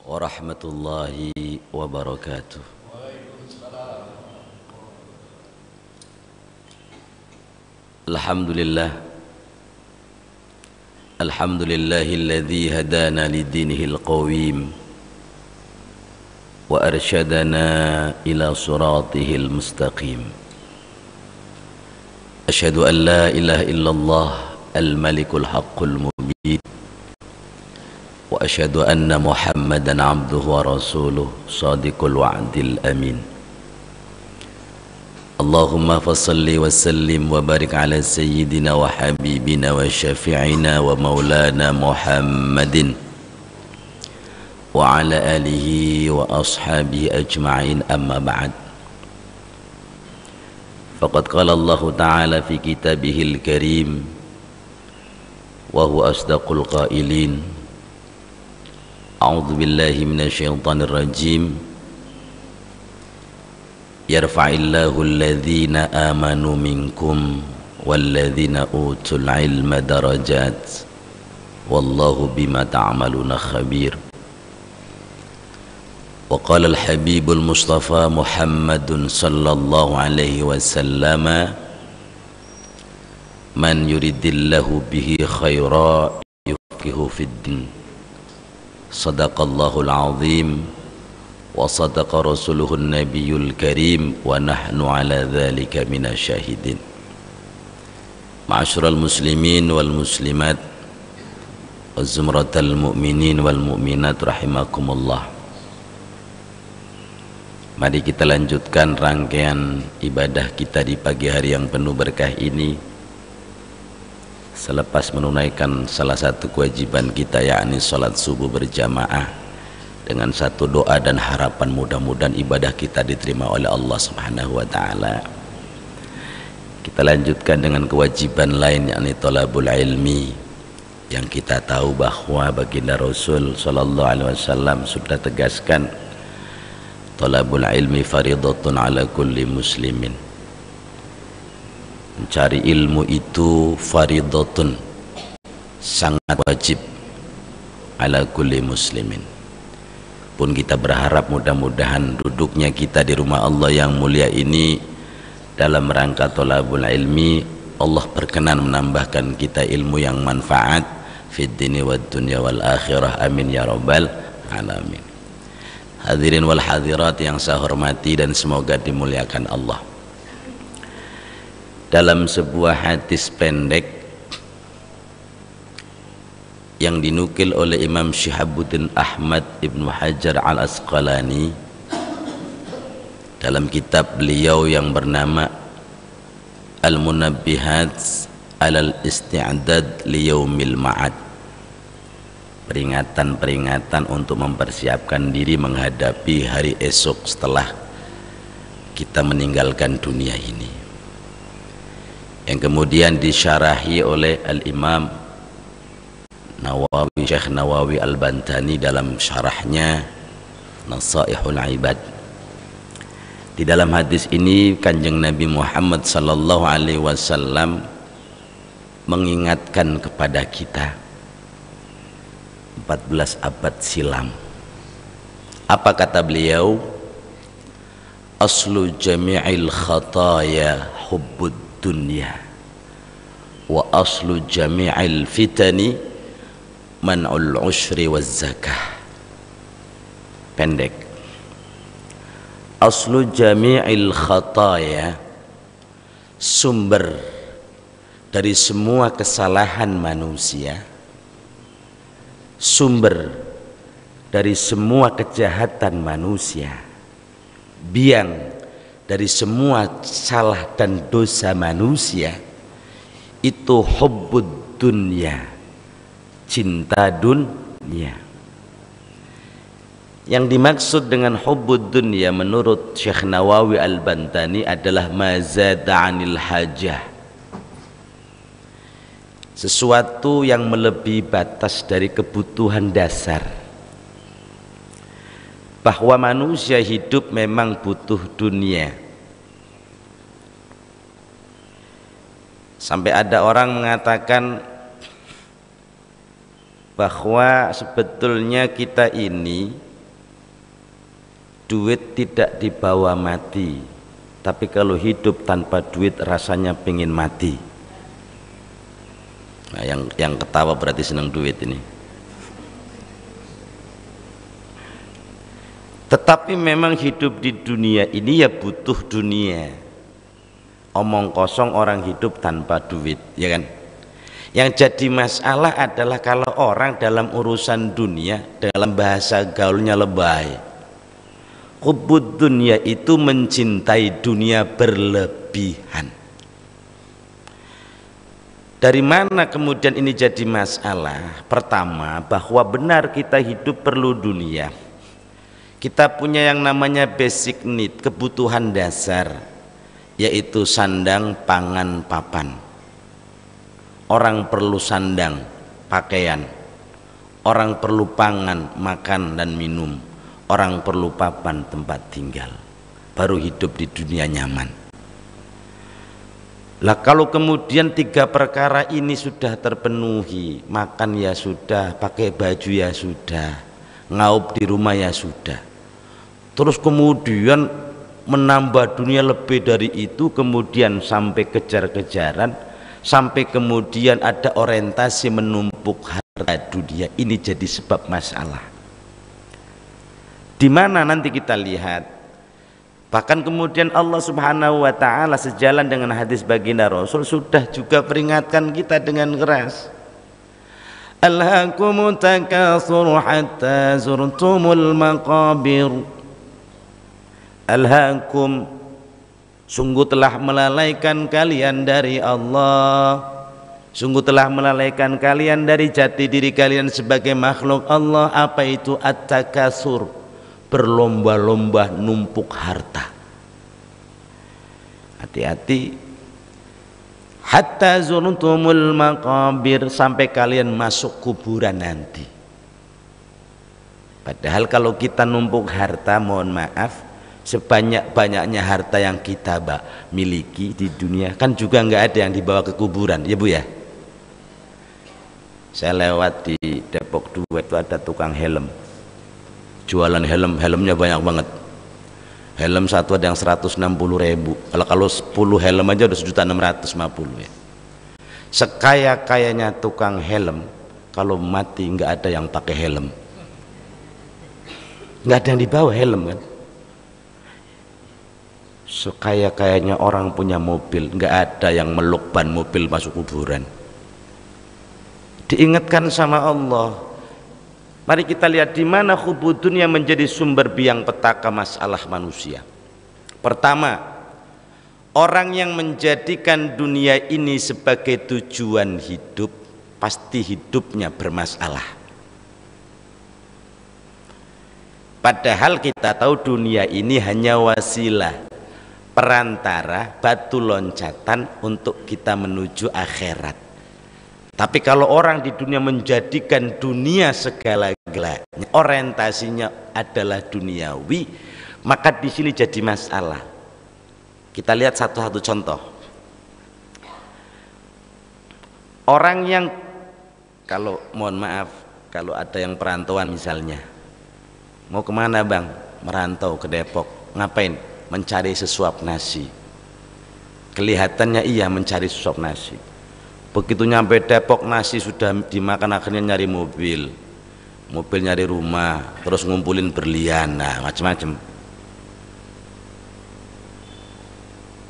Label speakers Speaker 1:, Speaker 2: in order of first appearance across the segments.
Speaker 1: warahmatullahi wabarakatuh. Alhamdulillah, alhamdulillahilladzi hadana lidinihil qawim wa arsyadana ila siratihil mustaqim. Asyhadu an la ilaha illallah al-malikul haqqul mubin wa asyhadu anna Muhammadan abduhu wa rasuluh shadiqul wa'dil amin. Allahumma fassalli wa sallim wa barik ala sayyidina wa habibina wa syafi'ina wa maulana Muhammadin wa ala alihi wa ashabihi ajma'in, amma ba'd. Faqad qala Allah ta'ala fi kitabihil karim wa huwa asdaqul qailin. A'udzu billahi minasyaitonir rajim. Yarfa'illahu alladhina amanu minkum walladhina utul ilma darajat wallahu bima ta'maluna khabir. Wa qala al-habibul mustafa Muhammadun sallallahu alaihi wasallam, man yuridillahu bihi khaira yufaqihu fid din. Sadaqallahul azim wa sadaqa rasuluhun nabiyul karim wa nahnu ala dhalika minasyahidin. Ma'asyiral muslimin wal muslimat wa zumratal mu'minin wal mu'minat rahimakumullah. Mari kita lanjutkan rangkaian ibadah kita di pagi hari yang penuh berkah ini, selepas menunaikan salah satu kewajiban kita, yakni salat subuh berjamaah, dengan satu doa dan harapan mudah-mudahan ibadah kita diterima oleh Allah Subhanahu wa taala. Kita lanjutkan dengan kewajiban lain, yakni thalabul ilmi, yang kita tahu bahwa baginda Rasul sallallahu alaihi wasallam sudah tegaskan, thalabul ilmi faridatun ala kulli muslimin. Mencari ilmu itu faridatun, sangat wajib, ala kulli muslimin. Pun kita berharap mudah-mudahan duduknya kita di rumah Allah yang mulia ini dalam rangka thalabul ilmi, Allah berkenan menambahkan kita ilmu yang manfaat fid dini wad dunya wal akhirah, amin ya rabbal alamin. Hadirin wal hadirat yang saya hormati dan semoga dimuliakan Allah. Dalam sebuah hadis pendek yang dinukil oleh Imam Syihabuddin Ahmad Ibnu Hajar Al-Asqalani dalam kitab beliau yang bernama Al-Munabbihat alal Isti'dad liyaumil ma'ad, peringatan-peringatan untuk mempersiapkan diri menghadapi hari esok setelah kita meninggalkan dunia ini, yang kemudian disyarahi oleh Al-Imam Nawawi, Syekh Nawawi Al-Bantani dalam syarahnya Nasaihul Ibad. Di dalam hadis ini Kanjeng Nabi Muhammad sallallahu alaihi wasallam mengingatkan kepada kita 14 abad silam. Apa kata beliau? Aslu jami'il khataya hubbud dunya wa aslu jami'il fitani man'ul usyri waz zakah. Pendek. Aslu jami'il khataya, sumber dari semua kesalahan manusia, sumber dari semua kejahatan manusia, biang dari semua salah dan dosa manusia, itu hubbud dunya, cinta dunia. Yang dimaksud dengan hubbud dunya menurut Syekh Nawawi Al-Bantani adalah mazada 'anil hajah, sesuatu yang melebihi batas dari kebutuhan dasar. Bahwa manusia hidup memang butuh dunia. Sampai ada orang mengatakan bahwa sebetulnya kita ini duit tidak dibawa mati, tapi kalau hidup tanpa duit rasanya pengen mati. Nah, yang ketawa berarti senang duit ini. Tetapi memang hidup di dunia ini ya butuh dunia. Omong kosong orang hidup tanpa duit, ya kan? Yang jadi masalah adalah kalau orang dalam urusan dunia, dalam bahasa gaulnya lebay. Hubbud dunia itu mencintai dunia berlebihan. Dari mana kemudian ini jadi masalah? Pertama, bahwa benar kita hidup perlu dunia. Kita punya yang namanya basic need, kebutuhan dasar, yaitu sandang, pangan, papan. Orang perlu sandang, pakaian. Orang perlu pangan, makan dan minum. Orang perlu papan, tempat tinggal. Baru hidup di dunia nyaman. Lah kalau kemudian tiga perkara ini sudah terpenuhi, makan ya sudah, pakai baju ya sudah, ngaup di rumah ya sudah, terus kemudian menambah dunia lebih dari itu, kemudian sampai kejar-kejaran, sampai kemudian ada orientasi menumpuk harta dunia, ini jadi sebab masalah. Di mana nanti kita lihat, bahkan kemudian Allah Subhanahu wa taala sejalan dengan hadis baginda Rasul sudah juga peringatkan kita dengan keras. Alhaakumut takatsur hatta zurtumul maqabir. Alhaakum, sungguh telah melalaikan kalian dari Allah, sungguh telah melalaikan kalian dari jati diri kalian sebagai makhluk Allah. Apa itu at-takatsur? Berlomba-lomba numpuk harta. Hati-hati. Hatta zurtumul maqabir, sampai kalian masuk kuburan nanti. Padahal kalau kita numpuk harta, mohon maaf, sebanyak-banyaknya harta yang kita miliki di dunia kan juga nggak ada yang dibawa ke kuburan, ya Bu ya. Saya lewat di Depok 2 itu ada tukang helm, jualan helm, helmnya banyak banget. Helm satu ada yang 160.000. Kalau 10 helm aja udah 1.650.000 ya. Sekaya-kayanya tukang helm, kalau mati nggak ada yang pakai helm, nggak ada yang dibawa helm kan. Sekaya-kayanya orang punya mobil, nggak ada yang meluk ban mobil masuk kuburan. Diingatkan sama Allah. Mari kita lihat di mana hubbud dunya menjadi sumber biang petaka masalah manusia. Pertama, orang yang menjadikan dunia ini sebagai tujuan hidup, pasti hidupnya bermasalah. Padahal kita tahu dunia ini hanya wasilah, perantara, batu loncatan untuk kita menuju akhirat. Tapi kalau orang di dunia menjadikan dunia segala-galanya, orientasinya adalah duniawi, maka di sini jadi masalah. Kita lihat satu-satu contoh. Orang yang, kalau mohon maaf, kalau ada yang perantauan misalnya, mau kemana bang? Merantau ke Depok. Ngapain? Mencari sesuap nasi. Kelihatannya iya mencari sesuap nasi. Begitu nyampe Depok nasi sudah dimakan, akhirnya nyari mobil, nyari rumah, terus ngumpulin berlian, nah macam-macam.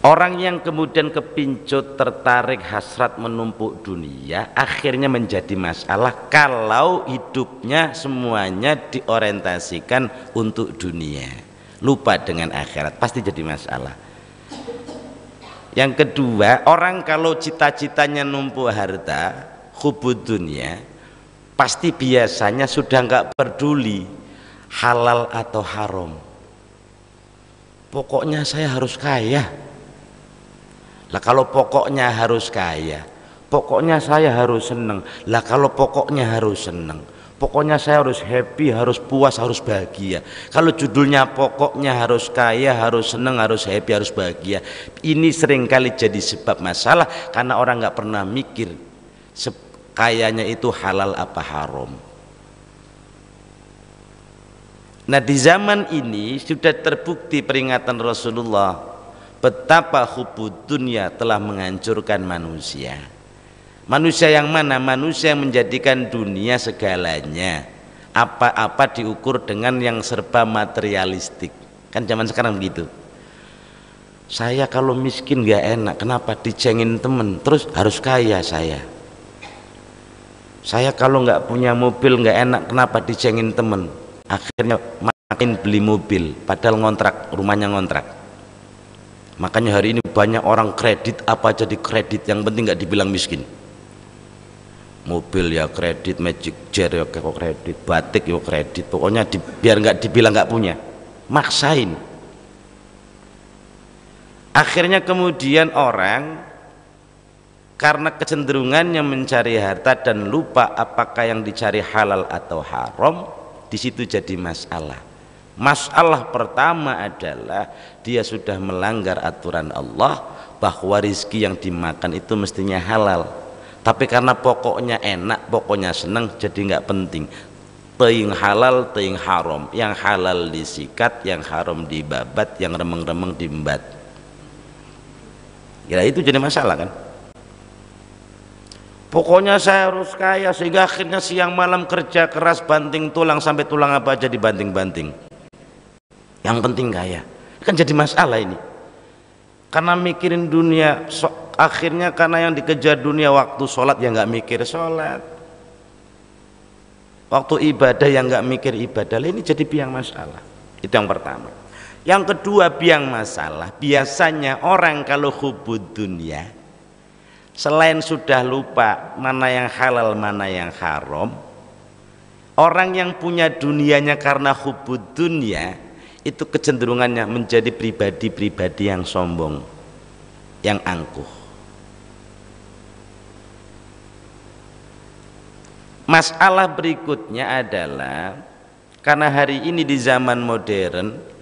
Speaker 1: Orang yang kemudian kepincut, tertarik, hasrat menumpuk dunia, akhirnya menjadi masalah kalau hidupnya semuanya diorientasikan untuk dunia, lupa dengan akhirat, pasti jadi masalah. Yang kedua, orang kalau cita-citanya numpuk harta, hubbud dunya, pasti biasanya sudah nggak peduli halal atau haram. Pokoknya saya harus kaya. Lah kalau pokoknya harus kaya, pokoknya saya harus seneng. Lah kalau pokoknya harus seneng, pokoknya saya harus happy, harus puas, harus bahagia. Kalau judulnya pokoknya harus kaya, harus seneng, harus happy, harus bahagia, ini seringkali jadi sebab masalah karena orang nggak pernah mikir kayanya itu halal apa haram. Nah, di zaman ini sudah terbukti peringatan Rasulullah betapa hubbud dunya telah menghancurkan manusia. Manusia yang mana? Manusia yang menjadikan dunia segalanya, apa-apa diukur dengan yang serba materialistik. Kan zaman sekarang begitu. Saya kalau miskin gak enak, kenapa? Dicengin temen, terus harus kaya saya. Saya kalau nggak punya mobil nggak enak, kenapa? Dicengin temen, akhirnya makin beli mobil padahal ngontrak, rumahnya ngontrak. Makanya hari ini banyak orang kredit, apa aja di kredit, yang penting nggak dibilang miskin. Mobil ya kredit, Magic Jet ya kredit, batik ya kredit, pokoknya biar nggak dibilang nggak punya, maksain. Akhirnya kemudian orang karena kecenderungannya mencari harta dan lupa apakah yang dicari halal atau haram, di situ jadi masalah. Masalah pertama adalah dia sudah melanggar aturan Allah bahwa rizki yang dimakan itu mestinya halal. Tapi karena pokoknya enak, pokoknya senang, jadi nggak penting. Teing halal, teing haram. Yang halal disikat, yang haram dibabat, yang remeng-remeng diembat. Ya itu jadi masalah kan. Pokoknya saya harus kaya, sehingga akhirnya siang malam kerja keras, banting tulang, sampai tulang apa aja dibanting-banting. Yang penting kaya. Kan jadi masalah ini. Karena mikirin dunia, akhirnya karena yang dikejar dunia, waktu sholat yang nggak mikir sholat, waktu ibadah yang nggak mikir ibadah. Ini jadi biang masalah. Itu yang pertama. Yang kedua, biang masalah, biasanya orang kalau hubbud dunya, selain sudah lupa mana yang halal mana yang haram, orang yang punya dunianya karena hubbud dunya itu kecenderungannya menjadi pribadi-pribadi yang sombong, yang angkuh. Masalah berikutnya adalah karena hari ini di zaman modern,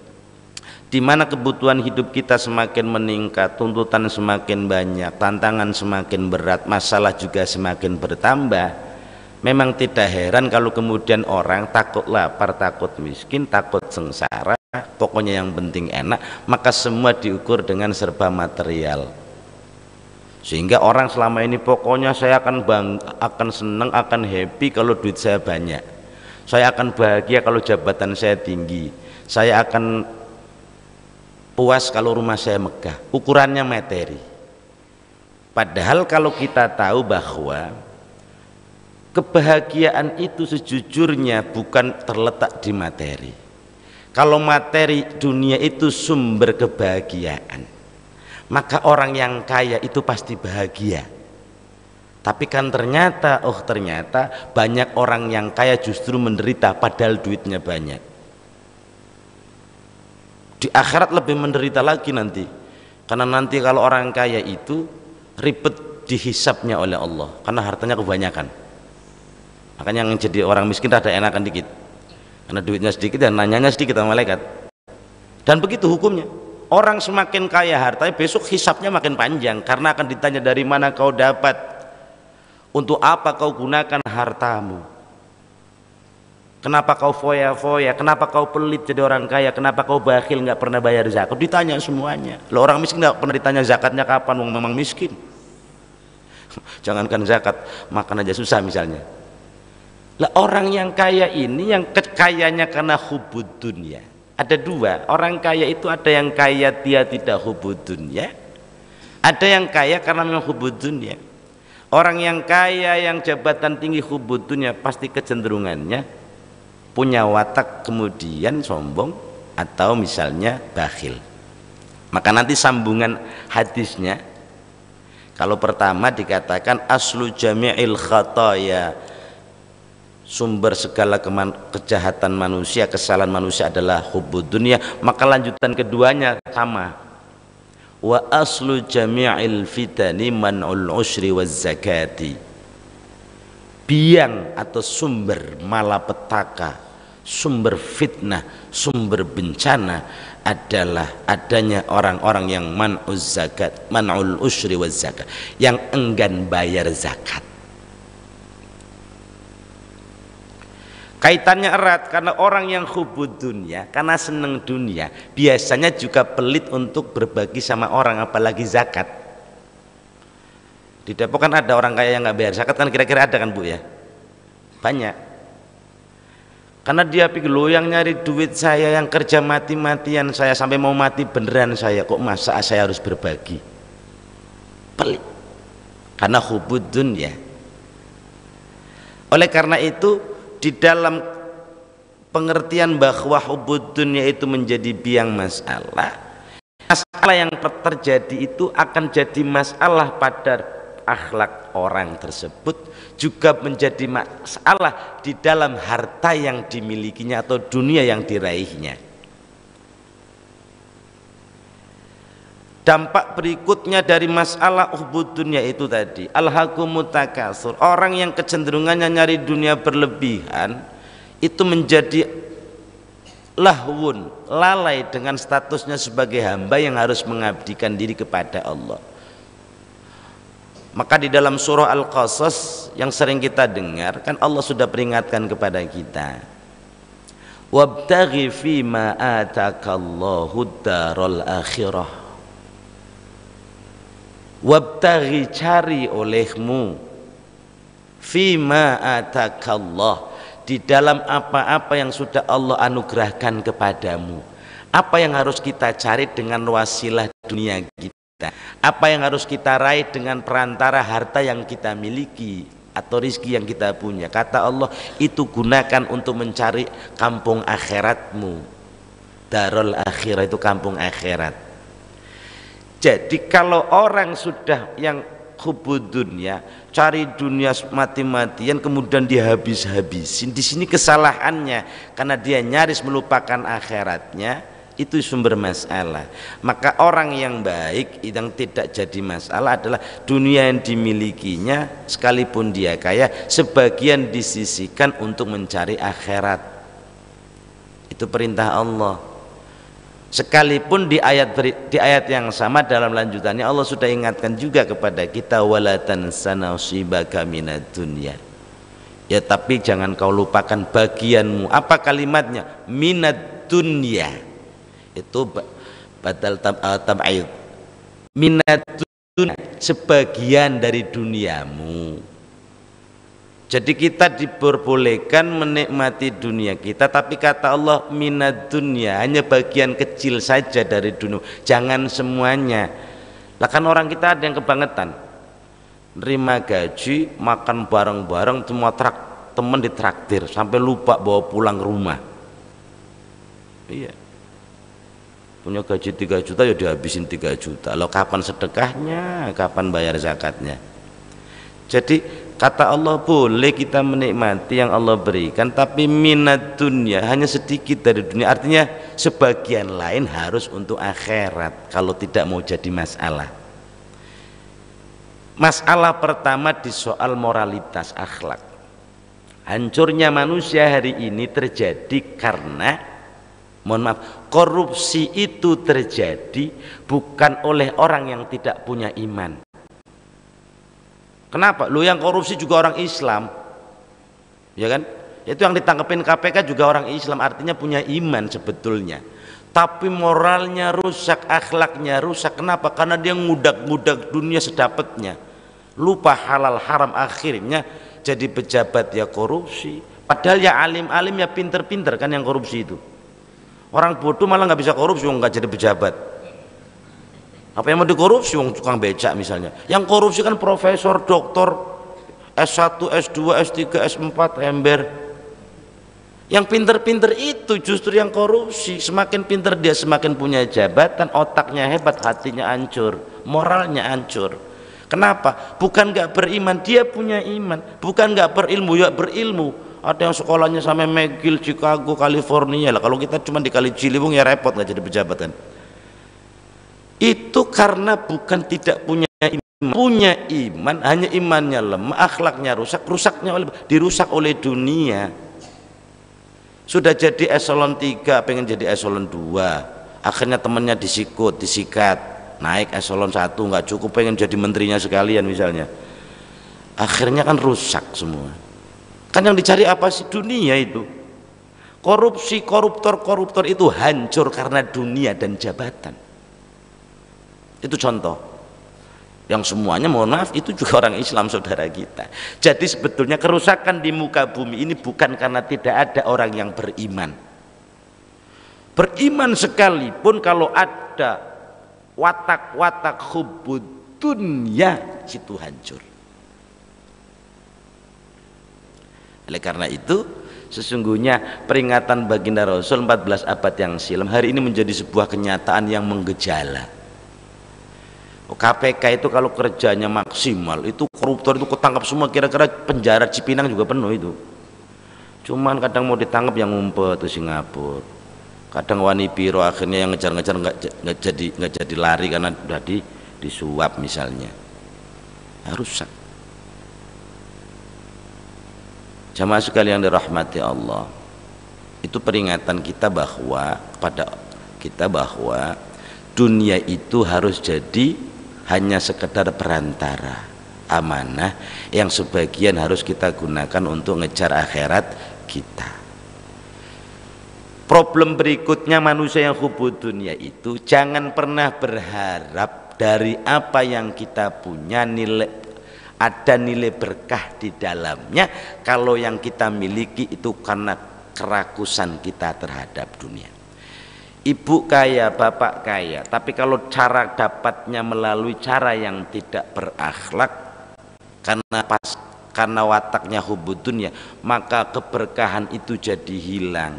Speaker 1: di mana kebutuhan hidup kita semakin meningkat, tuntutan semakin banyak, tantangan semakin berat, masalah juga semakin bertambah. Memang tidak heran kalau kemudian orang takut lapar, takut miskin, takut sengsara, pokoknya yang penting enak, maka semua diukur dengan serba material. Sehingga orang selama ini pokoknya saya akan senang, akan happy kalau duit saya banyak. Saya akan bahagia kalau jabatan saya tinggi. Saya akan puas kalau rumah saya megah. Ukurannya materi. Padahal kalau kita tahu bahwa kebahagiaan itu sejujurnya bukan terletak di materi. Kalau materi dunia itu sumber kebahagiaan, maka orang yang kaya itu pasti bahagia. Tapi kan ternyata banyak orang yang kaya justru menderita padahal duitnya banyak. Di akhirat lebih menderita lagi nanti, karena nanti kalau orang kaya itu ribet dihisapnya oleh Allah karena hartanya kebanyakan. Makanya yang jadi orang miskin ada enakan dikit, karena duitnya sedikit dan nanyanya sedikit sama malaikat. Dan begitu hukumnya. Orang semakin kaya hartanya, besok hisapnya makin panjang, karena akan ditanya dari mana kau dapat, untuk apa kau gunakan hartamu, kenapa kau foya-foya, kenapa kau pelit jadi orang kaya, kenapa kau bakhil nggak pernah bayar zakat. Ditanya semuanya. Lo orang miskin nggak pernah ditanya zakatnya kapan, wong memang miskin. Jangankan zakat, makan aja susah misalnya. Lah orang yang kaya ini, yang kekayanya karena hubbud dunya. Ada dua, orang kaya itu ada yang kaya dia tidak hubbud dunya, ada yang kaya karena memang hubbud dunya. Orang yang kaya, yang jabatan tinggi hubbud dunya, pasti kecenderungannya punya watak kemudian sombong atau misalnya bakhil. Maka nanti sambungan hadisnya, kalau pertama dikatakan aslu jami'il khataya, sumber segala kejahatan manusia, kesalahan manusia adalah hubbud dunya, maka lanjutan keduanya sama. Wa aslu jami'il fitani man'ul usri waz zakati. Biang atau sumber malapetaka, sumber fitnah, sumber bencana adalah adanya orang-orang yang man'uz zakat, man'ul usri waz zakat, yang enggan bayar zakat. Kaitannya erat karena orang yang hubud dunia, karena seneng dunia, biasanya juga pelit untuk berbagi sama orang, apalagi zakat. Di Depok kan ada orang kaya yang nggak bayar zakat kan, kira-kira ada kan Bu ya? Banyak. Karena dia pikir, lo yang nyari duit saya, yang kerja mati-matian saya sampai mau mati beneran saya, kok masa saya harus berbagi? Pelit. Karena hubud dunia. Oleh karena itu, di dalam pengertian bahwa hubud dunia itu menjadi biang masalah, masalah yang terjadi itu akan jadi masalah pada akhlak orang tersebut, juga menjadi masalah di dalam harta yang dimilikinya atau dunia yang diraihnya. Dampak berikutnya dari masalah hubud dunia itu tadi, alhaqumut takatsur, orang yang kecenderungannya nyari dunia berlebihan itu menjadi lahwun, lalai dengan statusnya sebagai hamba yang harus mengabdikan diri kepada Allah. Maka di dalam surah Al-Qasas yang sering kita dengar kan Allah sudah peringatkan kepada kita, wabtaghi fima atakallahu daral akhirah, wabtaghi, cari olehmu, fima atakallah, di dalam apa-apa yang sudah Allah anugerahkan kepadamu. Apa yang harus kita cari dengan wasilah dunia kita, apa yang harus kita raih dengan perantara harta yang kita miliki atau rizki yang kita punya. Kata Allah, itu gunakan untuk mencari kampung akhiratmu. Darul akhirah itu kampung akhirat. Jadi kalau orang sudah yang hubud dunia, cari dunia mati-matian kemudian dihabis-habisin, di sini kesalahannya karena dia nyaris melupakan akhiratnya, itu sumber masalah. Maka orang yang baik yang tidak jadi masalah adalah dunia yang dimilikinya sekalipun dia kaya, sebagian disisihkan untuk mencari akhirat. Itu perintah Allah. Sekalipun di ayat yang sama dalam lanjutannya Allah sudah ingatkan juga kepada kita, wala tansa nasibaka minad dunya. Ya tapi jangan kau lupakan bagianmu. Apa kalimatnya? Minad dunya. Itu badal tab'id. Minad dunya, sebagian dari duniamu. Jadi kita diperbolehkan menikmati dunia kita, tapi kata Allah minad dunya, hanya bagian kecil saja dari dunia, jangan semuanya. Lah kan orang kita ada yang kebangetan, nerima gaji, makan bareng-bareng, semua temen ditraktir sampai lupa bawa pulang rumah. Iya, punya gaji 3 juta ya dihabisin 3 juta. Lo kapan sedekahnya, kapan bayar zakatnya? Jadi kata Allah, boleh kita menikmati yang Allah berikan, tapi minat dunia, hanya sedikit dari dunia. Artinya sebagian lain harus untuk akhirat kalau tidak mau jadi masalah. Masalah pertama di soal moralitas akhlak. Hancurnya manusia hari ini terjadi karena, mohon maaf, korupsi itu terjadi bukan oleh orang yang tidak punya iman. Kenapa? Lu yang korupsi juga orang Islam, ya kan? Itu yang ditangkepin KPK juga orang Islam, artinya punya iman sebetulnya. Tapi moralnya rusak, akhlaknya rusak. Kenapa? Karena dia ngudak-ngudak dunia sedapatnya, lupa halal haram, akhirnya jadi pejabat ya korupsi. Padahal ya alim-alim ya pinter-pinter kan yang korupsi itu. Orang bodoh malah nggak bisa korupsi, nggak jadi pejabat. Apa yang mau dikorupsi, wong tukang becak misalnya. Yang korupsi kan profesor, doktor, S1, S2, S3, S4, ember. Yang pinter-pinter itu justru yang korupsi. Semakin pinter dia semakin punya jabatan, otaknya hebat, hatinya hancur, moralnya hancur. Kenapa? Bukan nggak beriman, dia punya iman. Bukan nggak berilmu, ya berilmu. Ada yang sekolahnya sampai McGill, Chicago, California lah. Kalau kita cuma di Kali Ciliwung ya repot nggak jadi pejabat kan. Itu karena bukan tidak punya iman, punya iman, hanya imannya lemah, akhlaknya rusak, dirusak oleh dunia. Sudah jadi eselon 3 pengen jadi eselon 2, akhirnya temannya disikat, naik eselon 1 nggak cukup, pengen jadi menterinya sekalian misalnya. Akhirnya kan rusak semua. Kan yang dicari apa sih? Dunia itu. Korupsi, koruptor itu hancur karena dunia dan jabatan. Itu contoh. Yang semuanya mohon maaf itu juga orang Islam saudara kita. Jadi sebetulnya kerusakan di muka bumi ini bukan karena tidak ada orang yang beriman. Beriman sekalipun kalau ada watak-watak hubbud dunya, situ hancur. Oleh karena itu sesungguhnya peringatan baginda Rasul 14 abad yang silam hari ini menjadi sebuah kenyataan yang menggejala. KPK itu kalau kerjanya maksimal, itu koruptor itu ketangkap semua, kira-kira penjara Cipinang juga penuh itu. Cuman kadang mau ditangkap yang ngumpet ke Singapura, kadang wani piro akhirnya yang ngejar-ngejar nggak jadi lari karena udah disuap misalnya. Rusak. Jamaah sekalian yang dirahmati Allah, itu peringatan kita bahwa dunia itu harus jadi hanya sekedar perantara amanah yang sebagian harus kita gunakan untuk ngejar akhirat kita. Problem berikutnya manusia yang hubud dunia itu jangan pernah berharap dari apa yang kita punya ada nilai berkah di dalamnya kalau yang kita miliki itu karena kerakusan kita terhadap dunia. Ibu kaya, bapak kaya, tapi kalau cara dapatnya melalui cara yang tidak berakhlak karena wataknya hubud dunia, maka keberkahan itu jadi hilang.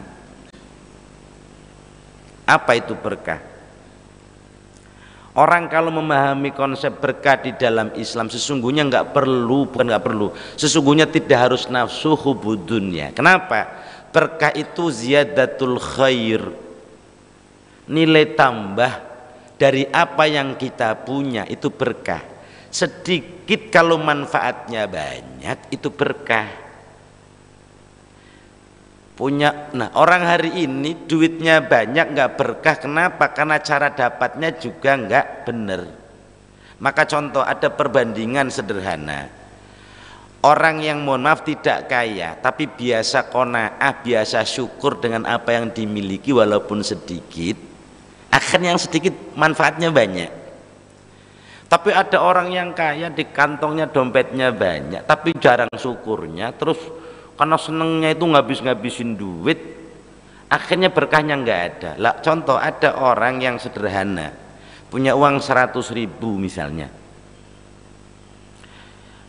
Speaker 1: Apa itu berkah? Orang kalau memahami konsep berkah di dalam Islam sesungguhnya sesungguhnya tidak harus nafsu hubud dunya. Kenapa? Berkah itu ziyadatul khair, nilai tambah dari apa yang kita punya, itu berkah. Sedikit kalau manfaatnya banyak itu berkah. Orang hari ini duitnya banyak nggak berkah. Kenapa? Karena cara dapatnya juga nggak bener. Maka contoh, ada perbandingan sederhana. Orang yang mohon maaf tidak kaya tapi biasa qanaah, biasa syukur dengan apa yang dimiliki walaupun sedikit, akhirnya yang sedikit manfaatnya banyak. Tapi ada orang yang kaya di kantongnya dompetnya banyak tapi jarang syukurnya, terus karena senengnya itu ngabis-ngabisin duit, akhirnya berkahnya nggak ada. Lah contoh, ada orang yang sederhana punya uang 100.000 misalnya,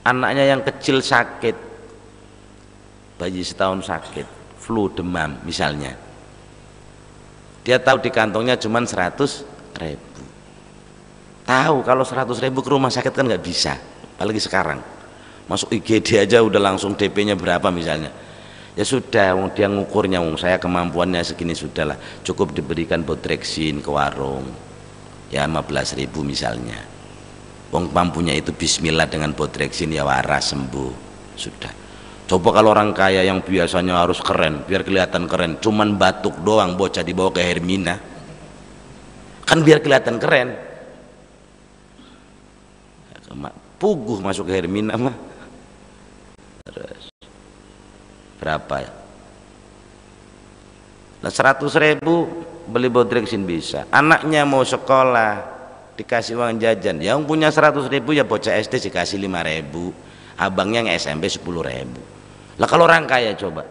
Speaker 1: anaknya yang kecil sakit, bayi setahun sakit, flu, demam misalnya, dia tahu di kantongnya cuma 100.000. Tahu kalau 100.000 ke rumah sakit kan nggak bisa, apalagi sekarang masuk IGD aja udah langsung DP-nya berapa misalnya. Ya sudah, dia ngukurnya, saya kemampuannya segini, sudahlah cukup diberikan Bodrexin ke warung ya 15.000 misalnya. Mampunya itu bismillah dengan Bodrexin ya waras, sembuh, sudah. Coba kalau orang kaya yang biasanya harus keren, biar kelihatan keren, cuman batuk doang bocah dibawa ke Hermina, kan biar kelihatan keren, puguh masuk ke Hermina mah. Terus berapa ya? 100.000 beli Bodrexin bisa. Anaknya mau sekolah dikasih uang jajan, yang punya 100.000 ya bocah SD dikasih 5.000, abangnya yang SMP 10.000. Lah kalau orang kaya coba,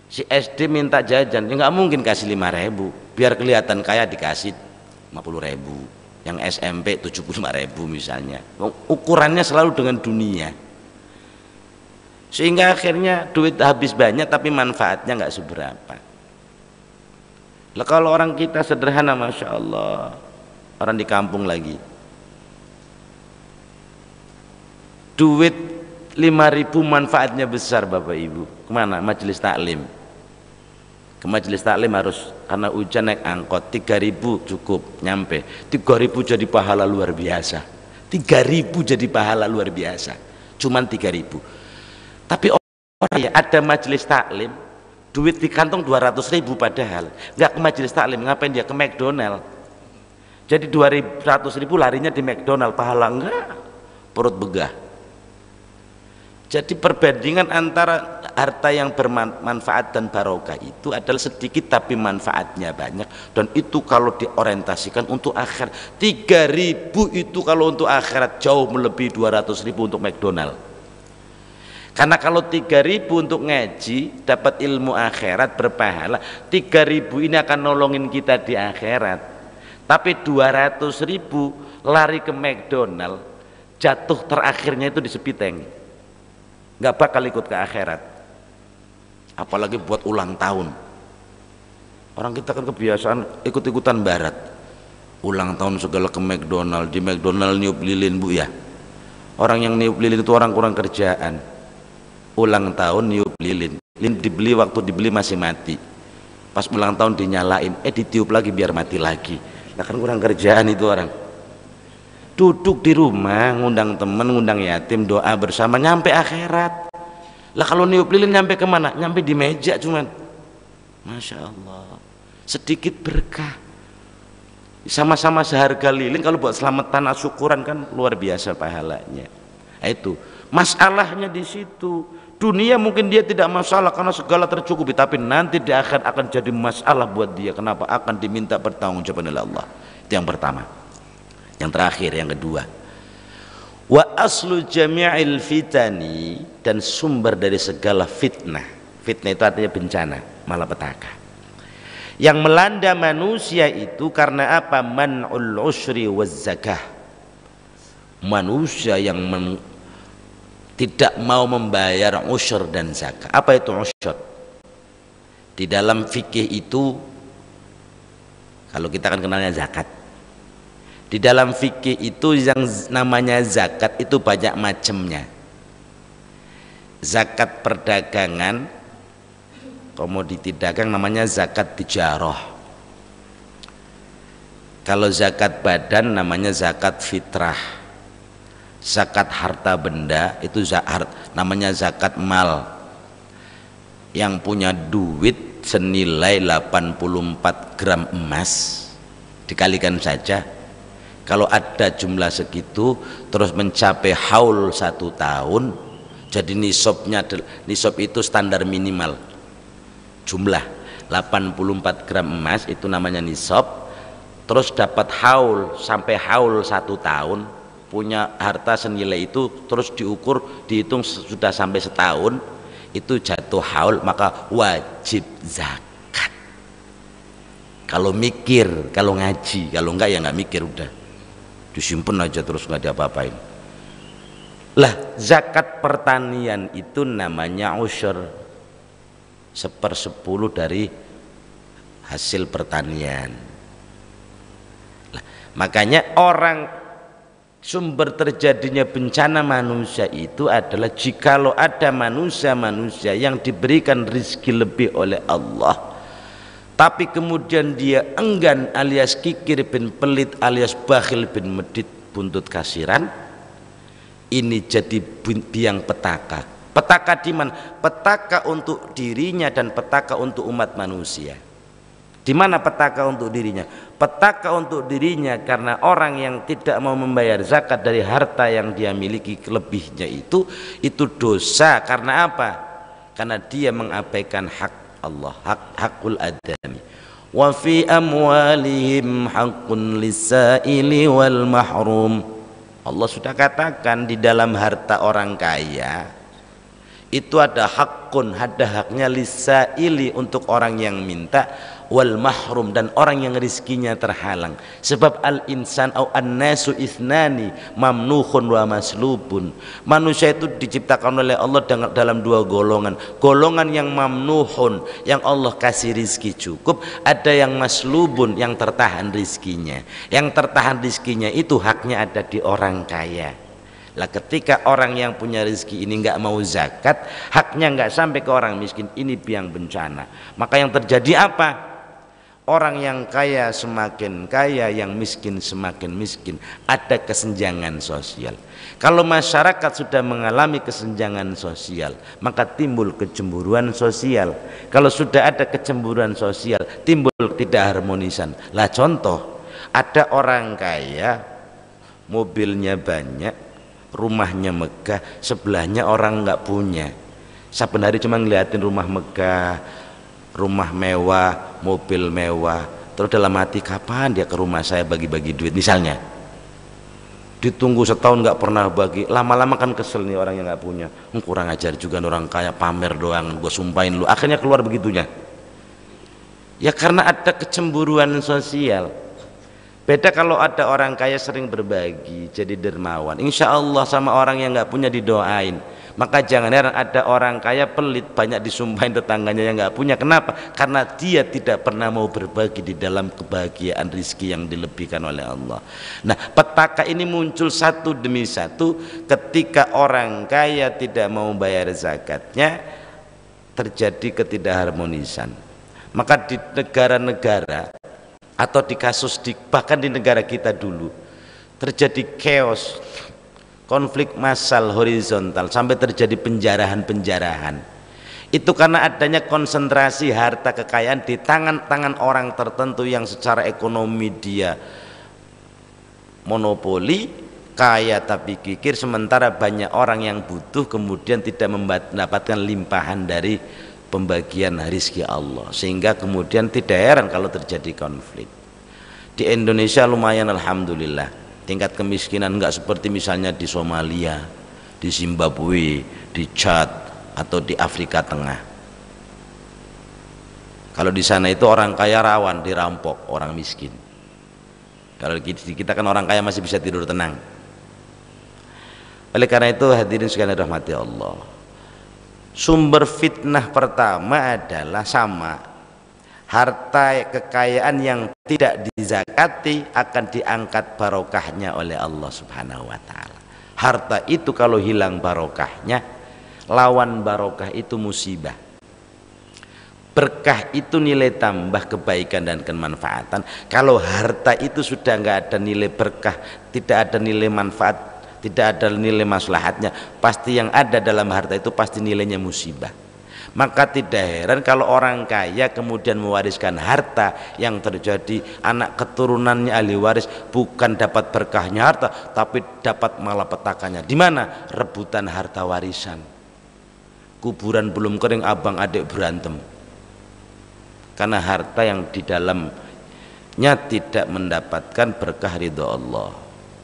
Speaker 1: si SD minta jajan ya nggak mungkin kasih 5.000, biar kelihatan kaya dikasih 50.000, yang SMP 75.000 misalnya. Ukurannya selalu dengan dunia, sehingga akhirnya duit habis banyak tapi manfaatnya nggak seberapa. Lah kalau orang kita sederhana, masya Allah, orang di kampung lagi, duit 5.000 manfaatnya besar Bapak Ibu. Kemana? Majelis taklim. Ke majelis taklim harus, karena hujan naik angkot, 3.000 cukup nyampe, 3.000 jadi pahala luar biasa. 3.000 jadi pahala luar biasa, cuman 3.000. Tapi orang ya ada majelis taklim, duit di kantong 200.000 padahal nggak ke majelis taklim, ngapain dia ke McDonald? Jadi 200.000 larinya di McDonald, pahala enggak, perut begah. Jadi perbandingan antara harta yang bermanfaat dan barokah itu adalah sedikit tapi manfaatnya banyak, dan itu kalau diorientasikan untuk akhirat. 3.000 itu kalau untuk akhirat jauh melebihi 200.000 untuk McDonald. Karena kalau 3.000 untuk ngaji dapat ilmu akhirat berpahala, 3.000 ini akan nolongin kita di akhirat. Tapi 200.000 lari ke McDonald, jatuh terakhirnya itu di Sepiteng, nggak bakal ikut ke akhirat. Apalagi buat ulang tahun. Orang kita kan kebiasaan ikut-ikutan barat, ulang tahun segala ke McDonald. Di McDonald niup lilin bu ya. Orang yang niup lilin itu orang kurang kerjaan. Ulang tahun niup lilin, lilin dibeli, waktu dibeli masih mati, pas ulang tahun dinyalain, ditiup lagi biar mati lagi. Nah kan kurang kerjaan itu orang. Duduk di rumah, ngundang temen, ngundang yatim, doa bersama, nyampe akhirat. Lah kalau niup lilin nyampe kemana? Nyampe di meja cuman. Masya Allah, sedikit berkah. Sama-sama seharga lilin, kalau buat selamatan syukuran kan luar biasa pahalanya. Itu masalahnya di situ. Dunia mungkin dia tidak masalah karena segala tercukupi, tapi nanti di akhirat akan jadi masalah buat dia. Kenapa? Akan diminta pertanggungjawaban oleh Allah. Itu yang pertama. Yang terakhir, yang kedua, wa aslu jami'il fitani, dan sumber dari segala fitnah. Fitnah itu artinya bencana, malapetaka yang melanda manusia itu karena apa? Man'ul usyri waz zakah. Manusia yang tidak mau membayar usyur dan zakat. Apa itu usyur? Di dalam fikih itu, kalau kita kan kenalnya zakat. Di dalam fikih itu yang namanya zakat itu banyak macamnya. Zakat perdagangan, komoditi dagang namanya zakat tijarah. Kalau zakat badan namanya zakat fitrah. Zakat harta benda itu namanya zakat mal. Yang punya duit senilai 84 gram emas, dikalikan saja, kalau ada jumlah segitu terus mencapai haul 1 tahun, jadi nisab itu standar minimal jumlah 84 gram emas, itu namanya nisab. Terus dapat haul, sampai haul 1 tahun, punya harta senilai itu, terus diukur, dihitung sudah sampai setahun, itu jatuh haul, maka wajib zakat. Kalau mikir, kalau ngaji, kalau enggak ya enggak mikir, udah disimpan aja terus nggak diapa-apain. Lah zakat pertanian itu namanya usyur, 1/10 dari hasil pertanian. Lah, makanya sumber terjadinya bencana manusia itu adalah jikalau ada manusia-manusia yang diberikan rizki lebih oleh Allah, tapi kemudian dia enggan alias kikir bin pelit alias bakhil bin medit buntut kasiran, ini jadi biang petaka. Petaka di mana? Petaka untuk dirinya dan petaka untuk umat manusia. Di mana petaka untuk dirinya? Petaka untuk dirinya karena orang yang tidak mau membayar zakat dari harta yang dia miliki lebihnya itu dosa. Karena apa? Karena dia mengabaikan hak Allah, hakul adami. Wa fi amwalihim haqqun lisaili wal mahrum. Allah sudah katakan di dalam harta orang kaya itu ada hakun, ada haknya lisaili untuk orang yang minta, wal mahrum, dan orang yang rizkinya terhalang. Sebab al insan au an-nasu ithnani mamnuhun wa maslubun. Manusia itu diciptakan oleh Allah dalam 2 golongan. Golongan yang mamnuhun, yang Allah kasih rizki cukup, ada yang maslubun, yang tertahan rizkinya. Yang tertahan rizkinya itu haknya ada di orang kaya. Lah ketika orang yang punya rezeki ini nggak mau zakat, haknya nggak sampai ke orang miskin, ini biang bencana. Maka yang terjadi apa? Orang yang kaya semakin kaya, yang miskin semakin miskin. Ada kesenjangan sosial. Kalau masyarakat sudah mengalami kesenjangan sosial, maka timbul kecemburuan sosial. Kalau sudah ada kecemburuan sosial, timbul tidak harmonisan. Lah contoh, ada orang kaya, mobilnya banyak, rumahnya megah, sebelahnya orang nggak punya. Saben hari cuma ngeliatin rumah megah, rumah mewah, mobil mewah, terus dalam hati kapan dia ke rumah saya bagi-bagi duit misalnya. Ditunggu setahun nggak pernah bagi, lama-lama kan kesel nih orang yang nggak punya. Kurang ajar juga orang kaya, pamer doang, gue sumpahin lu, akhirnya keluar begitunya. Ya karena ada kecemburuan sosial. Beda kalau ada orang kaya sering berbagi, jadi dermawan, insya Allah sama orang yang nggak punya didoain. Maka jangan heran ada orang kaya pelit, banyak disumpahin tetangganya yang nggak punya. Kenapa? Karena dia tidak pernah mau berbagi di dalam kebahagiaan rizki yang dilebihkan oleh Allah. Nah, petaka ini muncul satu demi satu ketika orang kaya tidak mau bayar zakatnya, terjadi ketidakharmonisan. Maka di negara-negara atau di kasus bahkan di negara kita dulu terjadi chaos, konflik massal horizontal, sampai terjadi penjarahan-penjarahan. Itu karena adanya konsentrasi harta kekayaan di tangan-tangan orang tertentu yang secara ekonomi dia monopoli, kaya tapi kikir, sementara banyak orang yang butuh kemudian tidak mendapatkan limpahan dari pembagian rezeki Allah, sehingga kemudian tidak heran kalau terjadi konflik. Di Indonesia lumayan alhamdulillah, tingkat kemiskinan enggak seperti misalnya di Somalia, di Zimbabwe, di Chad atau di Afrika Tengah. Kalau di sana itu orang kaya rawan dirampok orang miskin. Kalau kita kan orang kaya masih bisa tidur tenang. Oleh karena itu hadirin sekalian rahmati Allah, sumber fitnah pertama adalah sama. Harta kekayaan yang tidak dizakati akan diangkat barokahnya oleh Allah Subhanahu wa ta'ala. Harta itu kalau hilang barokahnya, lawan barokah itu musibah. Berkah itu nilai tambah kebaikan dan kemanfaatan. Kalau harta itu sudah nggak ada nilai berkah, tidak ada nilai manfaat, tidak ada nilai maslahatnya, pasti yang ada dalam harta itu pasti nilainya musibah. Maka tidak heran kalau orang kaya kemudian mewariskan harta, yang terjadi anak keturunannya ahli waris bukan dapat berkahnya harta, tapi dapat malapetakannya. Di mana? Rebutan harta warisan. Kuburan belum kering, abang adik berantem karena harta yang di dalamnya tidak mendapatkan berkah ridho Allah.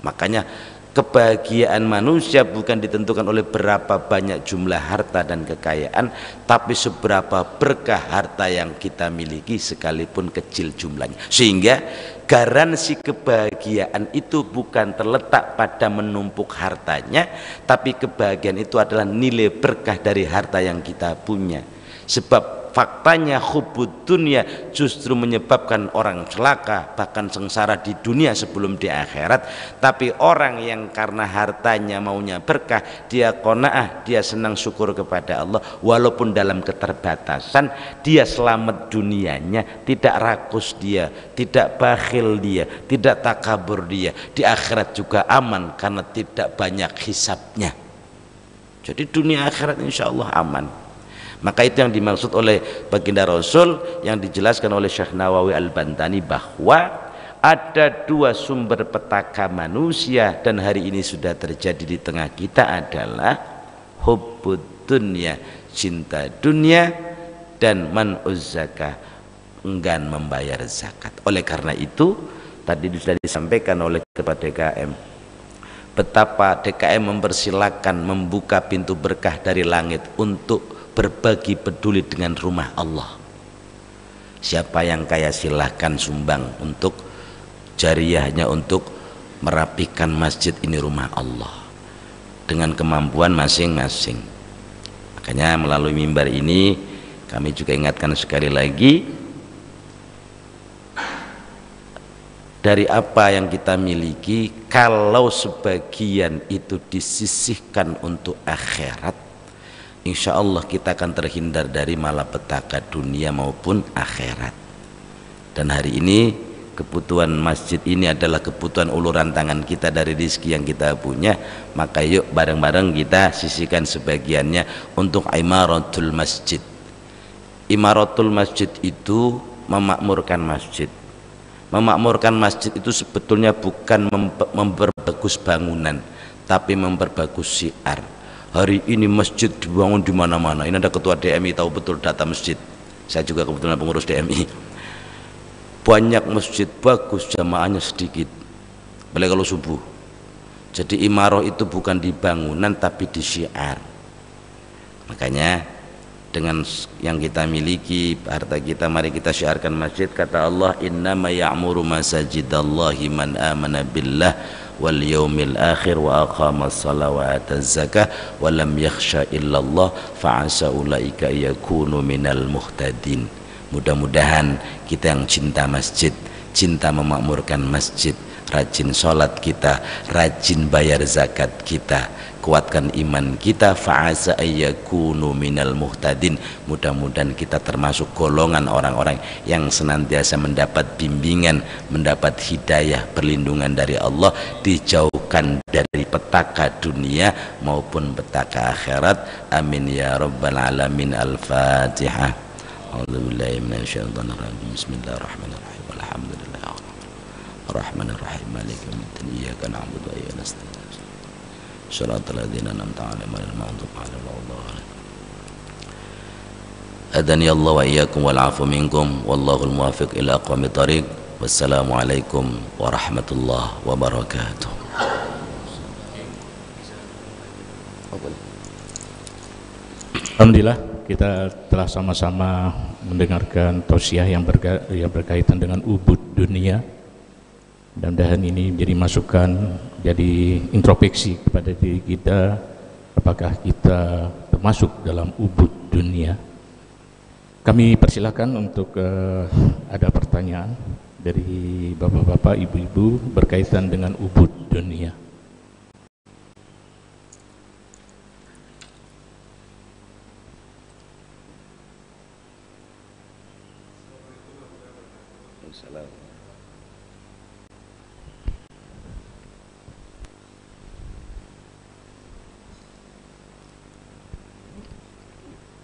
Speaker 1: Makanya kebahagiaan manusia bukan ditentukan oleh berapa banyak jumlah harta dan kekayaan, tapi seberapa berkah harta yang kita miliki sekalipun kecil jumlahnya. Sehingga garansi kebahagiaan itu bukan terletak pada menumpuk hartanya, tapi kebahagiaan itu adalah nilai berkah dari harta yang kita punya. Sebab faktanya hubbud dunya justru menyebabkan orang celaka, bahkan sengsara di dunia sebelum di akhirat. Tapi orang yang karena hartanya maunya berkah, dia qanaah, dia senang syukur kepada Allah walaupun dalam keterbatasan, dia selamat dunianya, tidak rakus dia, tidak bakhil dia, tidak takabur dia, di akhirat juga aman karena tidak banyak hisabnya. Jadi dunia akhirat insya Allah aman. Maka itu yang dimaksud oleh baginda Rasul yang dijelaskan oleh Syekh Nawawi Al-Bantani, bahwa ada dua sumber petaka manusia dan hari ini sudah terjadi di tengah kita adalah hubbud dunya, cinta dunia, dan man'uz zakah, enggan membayar zakat. Oleh karena itu tadi sudah disampaikan oleh Ketua DKM betapa DKM mempersilahkan membuka pintu berkah dari langit untuk berbagi peduli dengan rumah Allah. Siapa yang kaya silahkan sumbang untuk jariyahnya, untuk merapikan masjid ini, rumah Allah, dengan kemampuan masing-masing. Makanya melalui mimbar ini kami juga ingatkan sekali lagi, dari apa yang kita miliki, kalau sebagian itu disisihkan untuk akhirat, insya Allah kita akan terhindar dari malapetaka dunia maupun akhirat. Dan hari ini kebutuhan masjid ini adalah kebutuhan uluran tangan kita dari rezeki yang kita punya. Maka yuk bareng-bareng kita sisihkan sebagiannya untuk imaratul masjid. Imaratul masjid itu memakmurkan masjid. Memakmurkan masjid itu sebetulnya bukan memperbagus bangunan, tapi memperbagus syiar. Hari ini masjid dibangun di mana-mana. Ini ada ketua DMI tahu betul data masjid. Saya juga kebetulan pengurus DMI. Banyak masjid bagus, jamaahnya sedikit. Apalagi kalau subuh. Jadi imarah itu bukan di bangunan tapi di syiar. Makanya dengan yang kita miliki, harta kita, mari kita syiarkan masjid. Kata Allah, innama ya'muru masajidallahi man amana billah wal yaumil akhir wa aqamas salat wa ataz zakah wa lam yakhsha illallah fa asa ulaika yakunu minal muhtadin. Mudah-mudahan kita yang cinta masjid, cinta memakmurkan masjid, rajin sholat kita, rajin bayar zakat kita, kuatkan iman kita, fa'asa ayyakunu minal muhtadin. Mudah-mudahan kita termasuk golongan orang-orang yang senantiasa mendapat bimbingan, mendapat hidayah, perlindungan dari Allah, dijauhkan dari petaka dunia maupun petaka akhirat. Amin ya rabbal alamin. Al-Fatihah. A'udzubillahi minasyaitonir rajim. Bismillahirrahmanirrahim. Alhamdulillah. Ar-Rahmanir-Rahim. Maliki yaumiddin. Iyyaka na'budu wa iyyaka nasta'in. Shiratal ladzina an'amta 'alaihim ghairil maghdubi 'alaihim waladdallin. Hadani Allah wa iyyakum wal 'afu minkum wallahul muwaffiq ila aqwamit thoriq. Wassalamualaikum warahmatullahi wabarakatuh.
Speaker 2: Alhamdulillah, kita telah sama-sama mendengarkan tausiah yang berkaitan dengan ubud dunia. Mudah-mudahan ini jadi masukan, jadi introspeksi kepada diri kita, apakah kita termasuk dalam ubud dunia. Kami persilakan untuk ada pertanyaan dari bapak-bapak, ibu-ibu berkaitan dengan ubud dunia.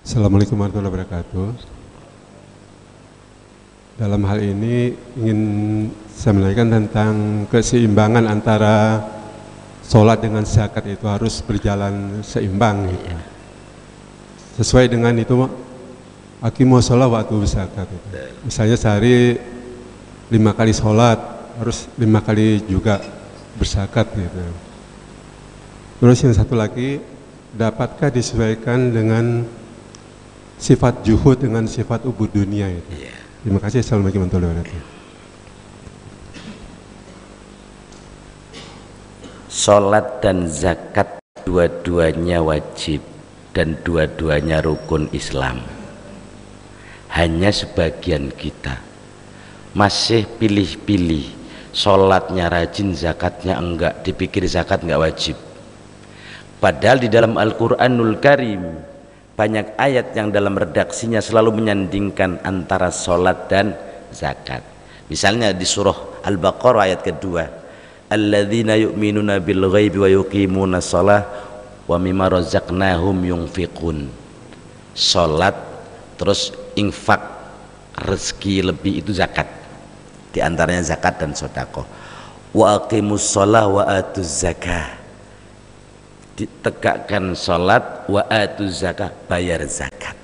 Speaker 3: Assalamualaikum warahmatullahi wabarakatuh. Dalam hal ini ingin saya menanyakan tentang keseimbangan antara sholat dengan zakat itu harus berjalan seimbang gitu. Sesuai dengan itu aqimus sholat wa atuz zakat gitu. Misalnya sehari 5 kali sholat harus 5 kali juga berzakat gitu. Terus yang satu lagi, dapatkah disesuaikan dengan sifat juhud dengan sifat ubud dunia itu? Terima kasih. Assalamualaikum warahmatullahi wabarakatuh.
Speaker 1: Salat dan zakat dua-duanya wajib dan dua-duanya rukun Islam. Hanya sebagian kita masih pilih-pilih, salatnya rajin, zakatnya enggak, dipikir zakat enggak wajib. Padahal di dalam Al-Qur'anul Karim banyak ayat yang dalam redaksinya selalu menyandingkan antara sholat dan zakat. Misalnya di surah Al-Baqarah ayat kedua, alladzina yu'minuna bil ghaibi wa yuqimuna shalah wa mimma razaqnahum yunfiqun. Sholat terus infak, rezeki lebih itu zakat. Di antaranya zakat dan sedekah. Wa aqimus shalah wa atuz zakah. Ditegakkan sholat, wa atuz zakah, bayar zakat.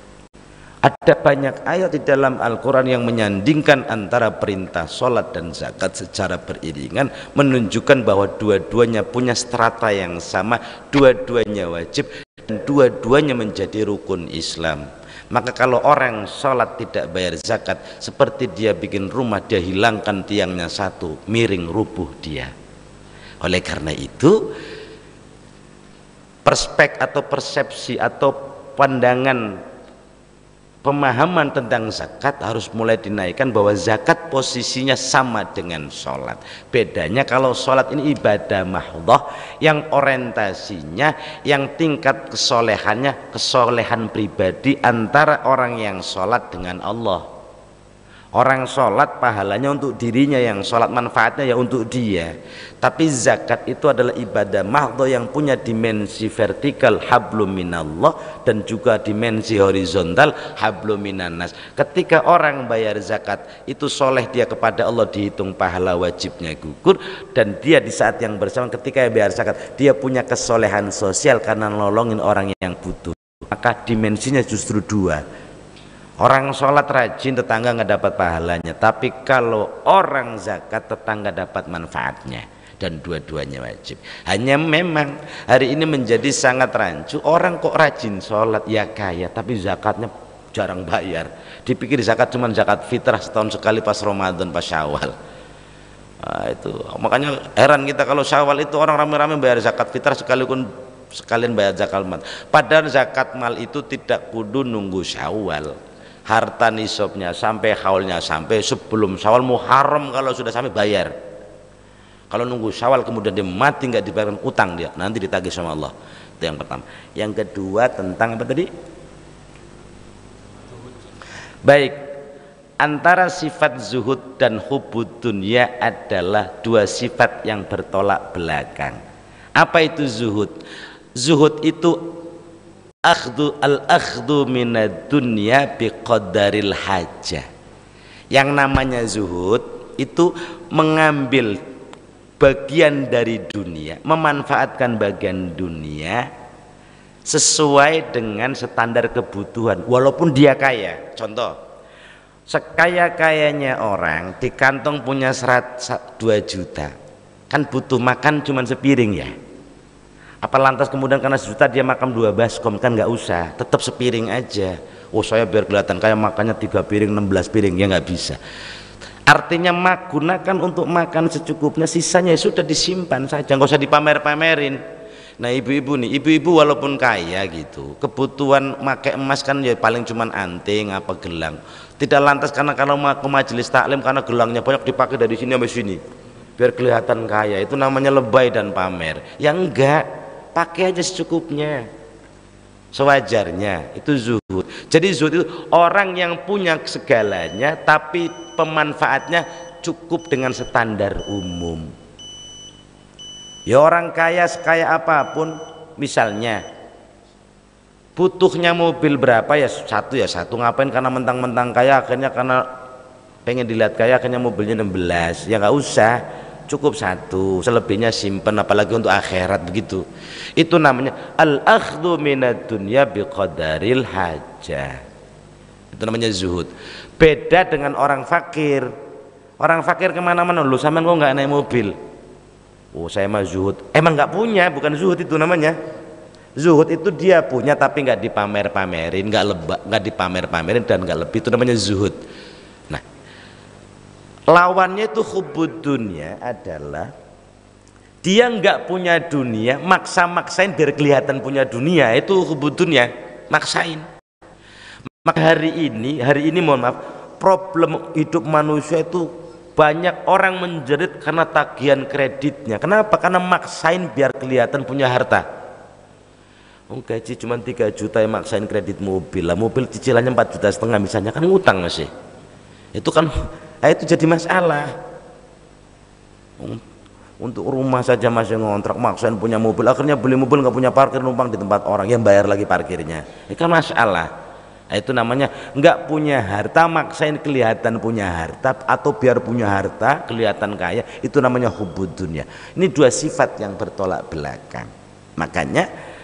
Speaker 1: Ada banyak ayat di dalam Al-Quran yang menyandingkan antara perintah sholat dan zakat secara beriringan, menunjukkan bahwa dua-duanya punya strata yang sama, dua-duanya wajib dan dua-duanya menjadi rukun Islam. Maka kalau orang sholat tidak bayar zakat, seperti dia bikin rumah, dia hilangkan tiangnya satu, miring rubuh dia. Oleh karena itu, atau persepsi atau pandangan pemahaman tentang zakat harus mulai dinaikkan, bahwa zakat posisinya sama dengan sholat. Bedanya kalau sholat ini ibadah mahdhah yang orientasinya, yang tingkat kesolehannya kesolehan pribadi antara orang yang sholat dengan Allah. Orang sholat pahalanya untuk dirinya, yang sholat manfaatnya ya untuk dia. Tapi zakat itu adalah ibadah mahdhah yang punya dimensi vertikal hablum minallah dan juga dimensi horizontal hablum minannas. Ketika orang bayar zakat itu soleh dia kepada Allah, dihitung pahala wajibnya gugur, dan dia di saat yang bersamaan ketika bayar zakat dia punya kesolehan sosial karena nolongin orang yang butuh. Maka dimensinya justru dua. Orang sholat rajin tetangga nggak dapat pahalanya, tapi kalau orang zakat tetangga dapat manfaatnya, dan dua-duanya wajib. Hanya memang hari ini menjadi sangat rancu, orang kok rajin sholat ya kaya tapi zakatnya jarang bayar. Dipikir zakat cuma zakat fitrah setahun sekali pas Ramadan, pas Syawal. Nah, itu makanya heran kita kalau Syawal itu orang rame-rame bayar zakat fitrah sekalian bayar zakat mal. Padahal zakat mal itu tidak kudu nunggu Syawal. Harta nisabnya sampai haulnya sampai sebelum Syawal Muharram, kalau sudah sampai bayar. Kalau nunggu Syawal kemudian dia mati nggak dibayarkan, utang dia, nanti ditagih sama Allah. Itu yang pertama. Yang kedua tentang apa tadi? Baik, antara sifat zuhud dan hubud dunya adalah dua sifat yang bertolak belakang. Apa itu zuhud? Zuhud itu al-akhdhu minad dunya biqadaril hajah. Yang namanya zuhud itu mengambil bagian dari dunia, memanfaatkan bagian dunia sesuai dengan standar kebutuhan walaupun dia kaya. Contoh, sekaya-kayanya orang di kantong punya 2 juta, kan butuh makan cuma sepiring ya. Apa lantas kemudian karena 1 juta dia makan 2 baskom? Kan nggak usah, tetap sepiring aja. Oh saya biar kelihatan kayak makannya 3 piring 16 piring, ya nggak bisa. Artinya gunakan untuk makan secukupnya, sisanya sudah disimpan saja, nggak usah dipamer-pamerin. Nah ibu-ibu nih, ibu-ibu walaupun kaya gitu, kebutuhan pakai emas kan ya paling cuman anting apa gelang. Tidak lantas karena kalau mau ke majelis taklim karena gelangnya banyak dipakai dari sini sampai sini biar kelihatan kaya, itu namanya lebay dan pamer. Ya enggak, pakai aja secukupnya, sewajarnya, itu zuhud. Jadi zuhud itu orang yang punya segalanya tapi pemanfaatnya cukup dengan standar umum. Ya orang kaya sekaya apapun, misalnya butuhnya mobil berapa ya satu, ngapain karena mentang-mentang kaya akhirnya karena pengen dilihat kaya akhirnya mobilnya 16, ya nggak usah, cukup 1, selebihnya simpen apalagi untuk akhirat begitu. Itu namanya al-akhdhu minad dunya biqadaril hajah. Itu namanya zuhud. Beda dengan orang fakir. Orang fakir kemana-mana, lu sampean kok nggak naik mobil? Oh saya mah zuhud. Emang nggak punya, bukan zuhud itu namanya. Zuhud itu dia punya tapi nggak dipamer-pamerin, nggak dipamer-pamerin dan nggak lebih, itu namanya zuhud. Nah, lawannya itu hubud dunya adalah dia nggak punya dunia, maksa-maksain biar kelihatan punya dunia, itu hubud dunya, maksain. Maka hari ini mohon maaf, problem hidup manusia itu banyak orang menjerit karena tagihan kreditnya. Kenapa? Karena maksain biar kelihatan punya harta. Oh, gaji cuma 3 juta yang maksain kredit mobil lah, mobil cicilannya 4,5 juta misalnya, kan ngutang masih. Itu kan itu jadi masalah. Untuk rumah saja masih ngontrak, maksain punya mobil, akhirnya beli mobil nggak punya parkir, numpang di tempat orang yang bayar lagi parkirnya. Ini kan masalah. Itu namanya nggak punya harta, maksain kelihatan punya harta, atau biar punya harta kelihatan kaya, itu namanya hubud dunya. Ini dua sifat yang bertolak belakang. Makanya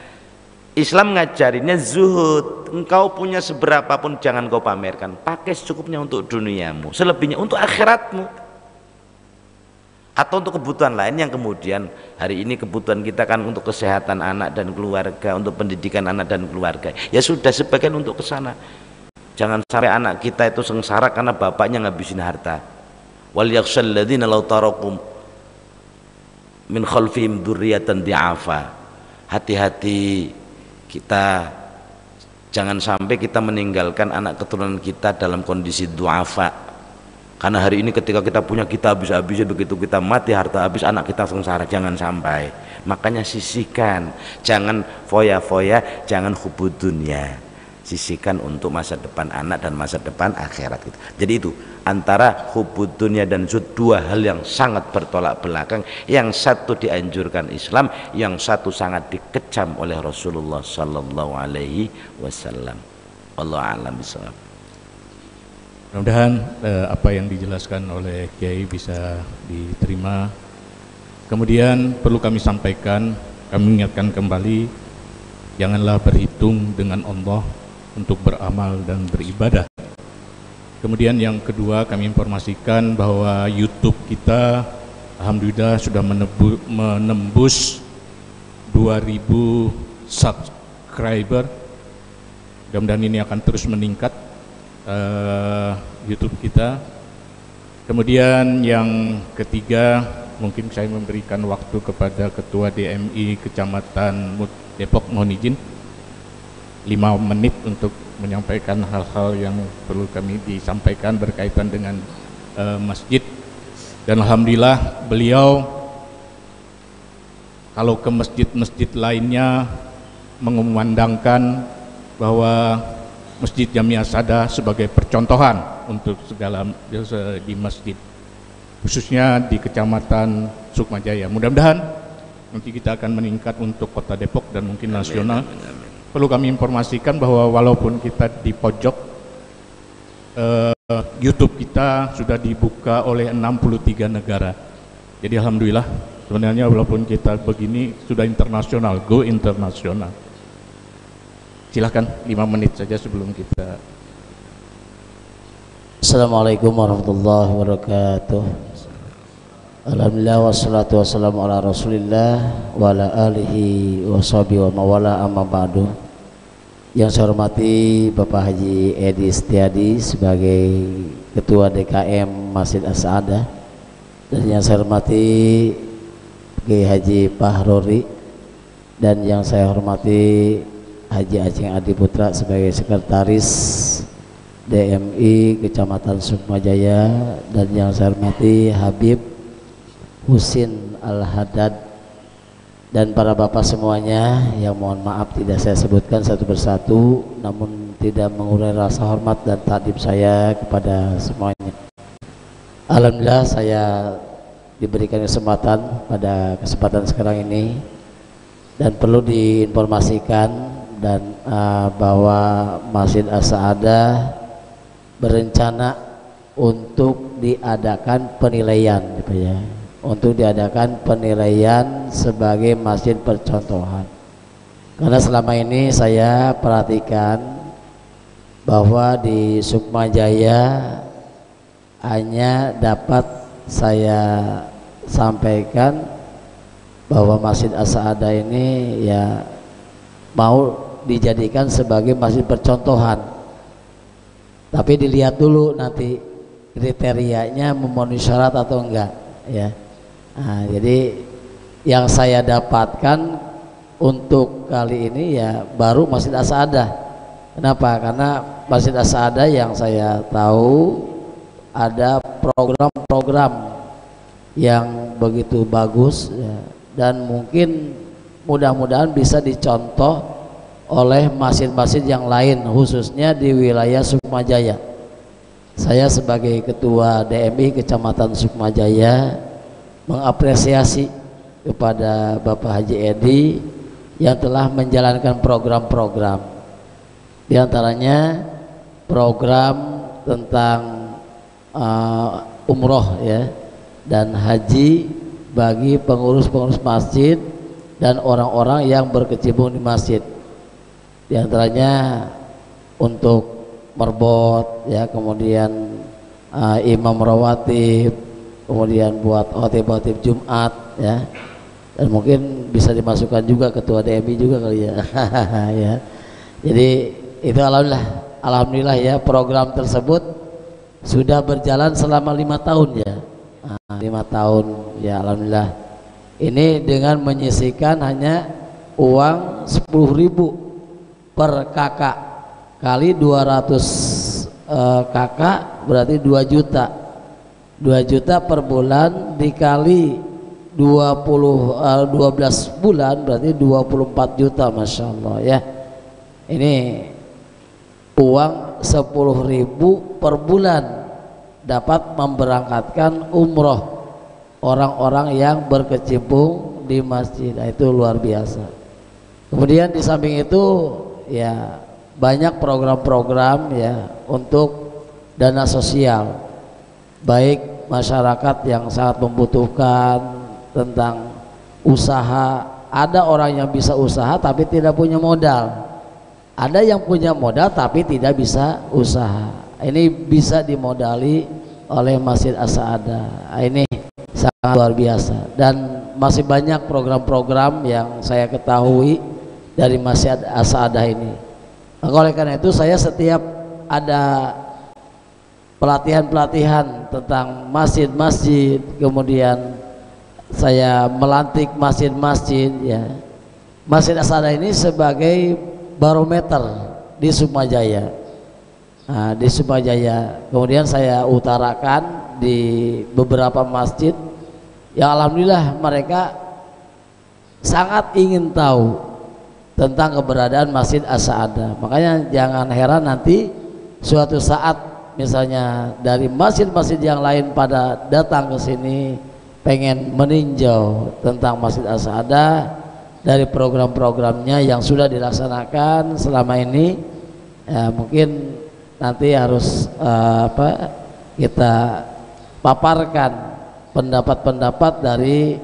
Speaker 1: Islam ngajarinnya zuhud. Engkau punya seberapa pun jangan kau pamerkan, pakai secukupnya untuk duniamu, selebihnya untuk akhiratmu atau untuk kebutuhan lain yang kemudian hari ini kebutuhan kita kan untuk kesehatan anak dan keluarga, untuk pendidikan anak dan keluarga, ya sudah sebagian untuk ke sana. Jangan sampai anak kita itu sengsara karena bapaknya ngabisin harta. Wal yakhshal ladzina law tarakum min khalfihim dzurriyyatan di'afa. Hati-hati kita, jangan sampai kita meninggalkan anak keturunan kita dalam kondisi du'afa. Karena hari ini ketika kita punya, kita habis-habisnya, begitu kita mati harta habis, anak kita sengsara, jangan sampai. Makanya sisihkan, jangan foya-foya, jangan hubud dunya. sisihkan untuk masa depan anak dan masa depan akhirat kita. Jadi itu antara hubud dunia dan zuhud, dua hal yang sangat bertolak belakang. Yang satu dianjurkan Islam, yang satu sangat dikecam oleh Rasulullah sallallahu alaihi wasallam. Allah a'lam bishawab.
Speaker 2: Mudah-mudahan apa yang dijelaskan oleh Kiai bisa diterima. Kemudian perlu kami sampaikan, kami ingatkan kembali, janganlah berhitung dengan Allah untuk beramal dan beribadah. Kemudian yang kedua, kami informasikan bahwa YouTube kita alhamdulillah sudah menembus 2000 subscriber. Mudah-mudahan ini akan terus meningkat YouTube kita. Kemudian yang ketiga, mungkin saya memberikan waktu kepada Ketua DMI Kecamatan Depok, mohon izin 5 menit untuk menyampaikan hal-hal yang perlu kami disampaikan berkaitan dengan masjid. Dan alhamdulillah beliau kalau ke masjid-masjid lainnya mengumandangkan bahwa Masjid Jamiah Sada sebagai percontohan untuk segala di masjid, khususnya di Kecamatan Sukmajaya. Mudah-mudahan nanti kita akan meningkat untuk Kota Depok dan mungkin nasional. Perlu kami informasikan bahwa walaupun kita di pojok, YouTube kita sudah dibuka oleh 63 negara. Jadi alhamdulillah sebenarnya walaupun kita begini sudah internasional, go internasional. Silahkan 5 menit saja sebelum kita.
Speaker 4: Assalamualaikum warahmatullahi wabarakatuh. Alhamdulillah wassalatu wassalamu ala rasulillah wa ala alihi wa sahbihi wa mawala, amma ba'du. Yang saya hormati Bapak Haji Edi Setiadi sebagai Ketua DKM Masjid As-Sa'adah, dan yang saya hormati Kiai Haji Pahrori, dan yang saya hormati Haji Aceng Adi Putra sebagai Sekretaris DMI Kecamatan Sukmajaya, dan yang saya hormati Habib Husin Al-Haddad, dan para bapak semuanya yang mohon maaf tidak saya sebutkan satu persatu, namun tidak mengurai rasa hormat dan takdim saya kepada semuanya. Alhamdulillah saya diberikan kesempatan pada kesempatan sekarang ini, dan perlu diinformasikan dan bahwa Masjid As-Sa'adah berencana untuk diadakan penilaian, gitu ya, untuk diadakan penilaian sebagai masjid percontohan. Karena selama ini saya perhatikan bahwa di Sukmajaya hanya dapat saya sampaikan bahwa Masjid As-Sa'adah ini ya mau dijadikan sebagai masjid percontohan. Tapi dilihat dulu nanti kriterianya memenuhi syarat atau enggak, ya. Nah, jadi yang saya dapatkan untuk kali ini ya baru Masjid As-Sa'adah. Kenapa? Karena Masjid As-Sa'adah yang saya tahu ada program-program yang begitu bagus, ya, dan mungkin mudah-mudahan bisa dicontoh oleh masjid-masjid yang lain, khususnya di wilayah Sukmajaya. Saya sebagai Ketua DMI Kecamatan Sukmajaya mengapresiasi kepada Bapak Haji Edi yang telah menjalankan program-program, di antaranya program tentang umroh, ya, dan haji bagi pengurus-pengurus masjid dan orang-orang yang berkecimpung di masjid. Di antaranya untuk merbot, ya, kemudian imam rawatib, kemudian buat khotib-khotib Jumat, ya, dan mungkin bisa dimasukkan juga Ketua DMI juga kali ya. Ya. Jadi itu alhamdulillah ya, program tersebut sudah berjalan selama 5 tahun ya. 5 tahun ya, alhamdulillah. Ini dengan menyisihkan hanya uang 10.000 per kakak kali 200 kakak berarti 2 juta. 2 juta per bulan dikali 12 bulan berarti 24 juta, Masya Allah ya. Ini uang 10.000 per bulan dapat memberangkatkan umroh orang-orang yang berkecimpung di masjid. Nah, itu luar biasa. Kemudian di samping itu ya banyak program-program ya untuk dana sosial, baik masyarakat yang sangat membutuhkan tentang usaha. Ada orang yang bisa usaha tapi tidak punya modal, ada yang punya modal tapi tidak bisa usaha. Ini bisa dimodali oleh Masjid As-Sa'adah. Ini sangat luar biasa, dan masih banyak program-program yang saya ketahui dari Masjid As-Sa'adah ini. Maka oleh karena itu saya setiap ada pelatihan-pelatihan tentang masjid-masjid, kemudian saya melantik masjid-masjid ya. Masjid As-Sa'adah ini sebagai barometer di Sukmajaya. Nah, di Sukmajaya kemudian saya utarakan di beberapa masjid yang alhamdulillah mereka sangat ingin tahu tentang keberadaan Masjid As-Sa'adah. Makanya jangan heran nanti suatu saat misalnya dari masjid-masjid yang lain pada datang ke sini pengen meninjau tentang Masjid As-Sa'adah dari program-programnya yang sudah dilaksanakan selama ini. Ya, mungkin nanti harus kita paparkan pendapat-pendapat dari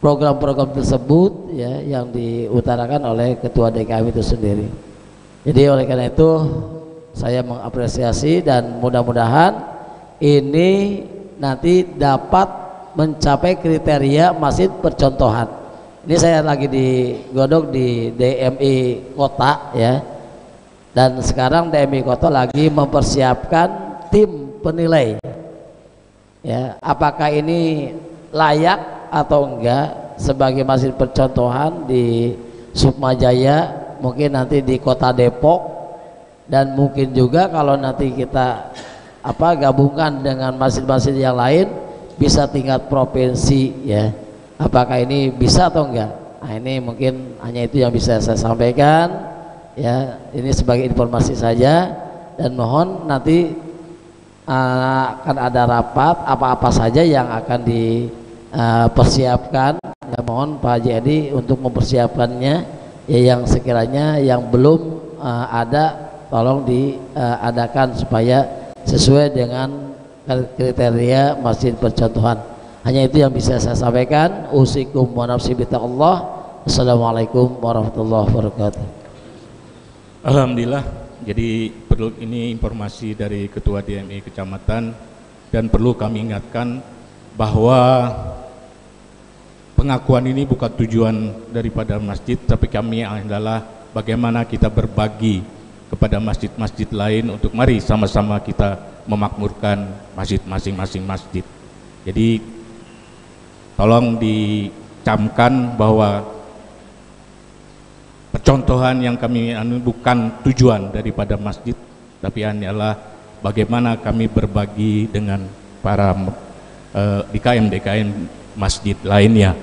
Speaker 4: program-program tersebut ya, yang diutarakan oleh ketua DKM itu sendiri. Jadi oleh karena itu saya mengapresiasi dan mudah-mudahan ini nanti dapat mencapai kriteria masjid percontohan. Ini saya lagi digodok di DMI Kota ya, dan sekarang DMI Kota lagi mempersiapkan tim penilai ya, apakah ini layak atau enggak sebagai masjid percontohan di Sukmajaya, mungkin nanti di Kota Depok, dan mungkin juga kalau nanti kita gabungkan dengan masjid-masjid yang lain bisa tingkat provinsi ya, apakah ini bisa atau enggak. Nah, ini mungkin hanya itu yang bisa saya sampaikan ya, ini sebagai informasi saja, dan mohon nanti akan ada rapat apa-apa saja yang akan dipersiapkan ya, mohon Pak Haji Edi untuk mempersiapkannya ya, yang sekiranya yang belum ada tolong diadakan supaya sesuai dengan kriteria masjid percontohan. Hanya itu yang bisa saya sampaikan. Usikum wa nafsi bitaqullah. Assalamualaikum warahmatullahi wabarakatuh.
Speaker 2: Alhamdulillah. Jadi perlu ini informasi dari Ketua DMI Kecamatan, dan perlu kami ingatkan bahwa pengakuan ini bukan tujuan daripada masjid, tapi kami adalah bagaimana kita berbagi kepada masjid-masjid lain untuk mari sama-sama kita memakmurkan masjid masing-masing masjid. Jadi tolong dicamkan bahwa percontohan yang kami bukan tujuan daripada masjid, tapi hanyalah bagaimana kami berbagi dengan para DKM-DKM masjid lainnya,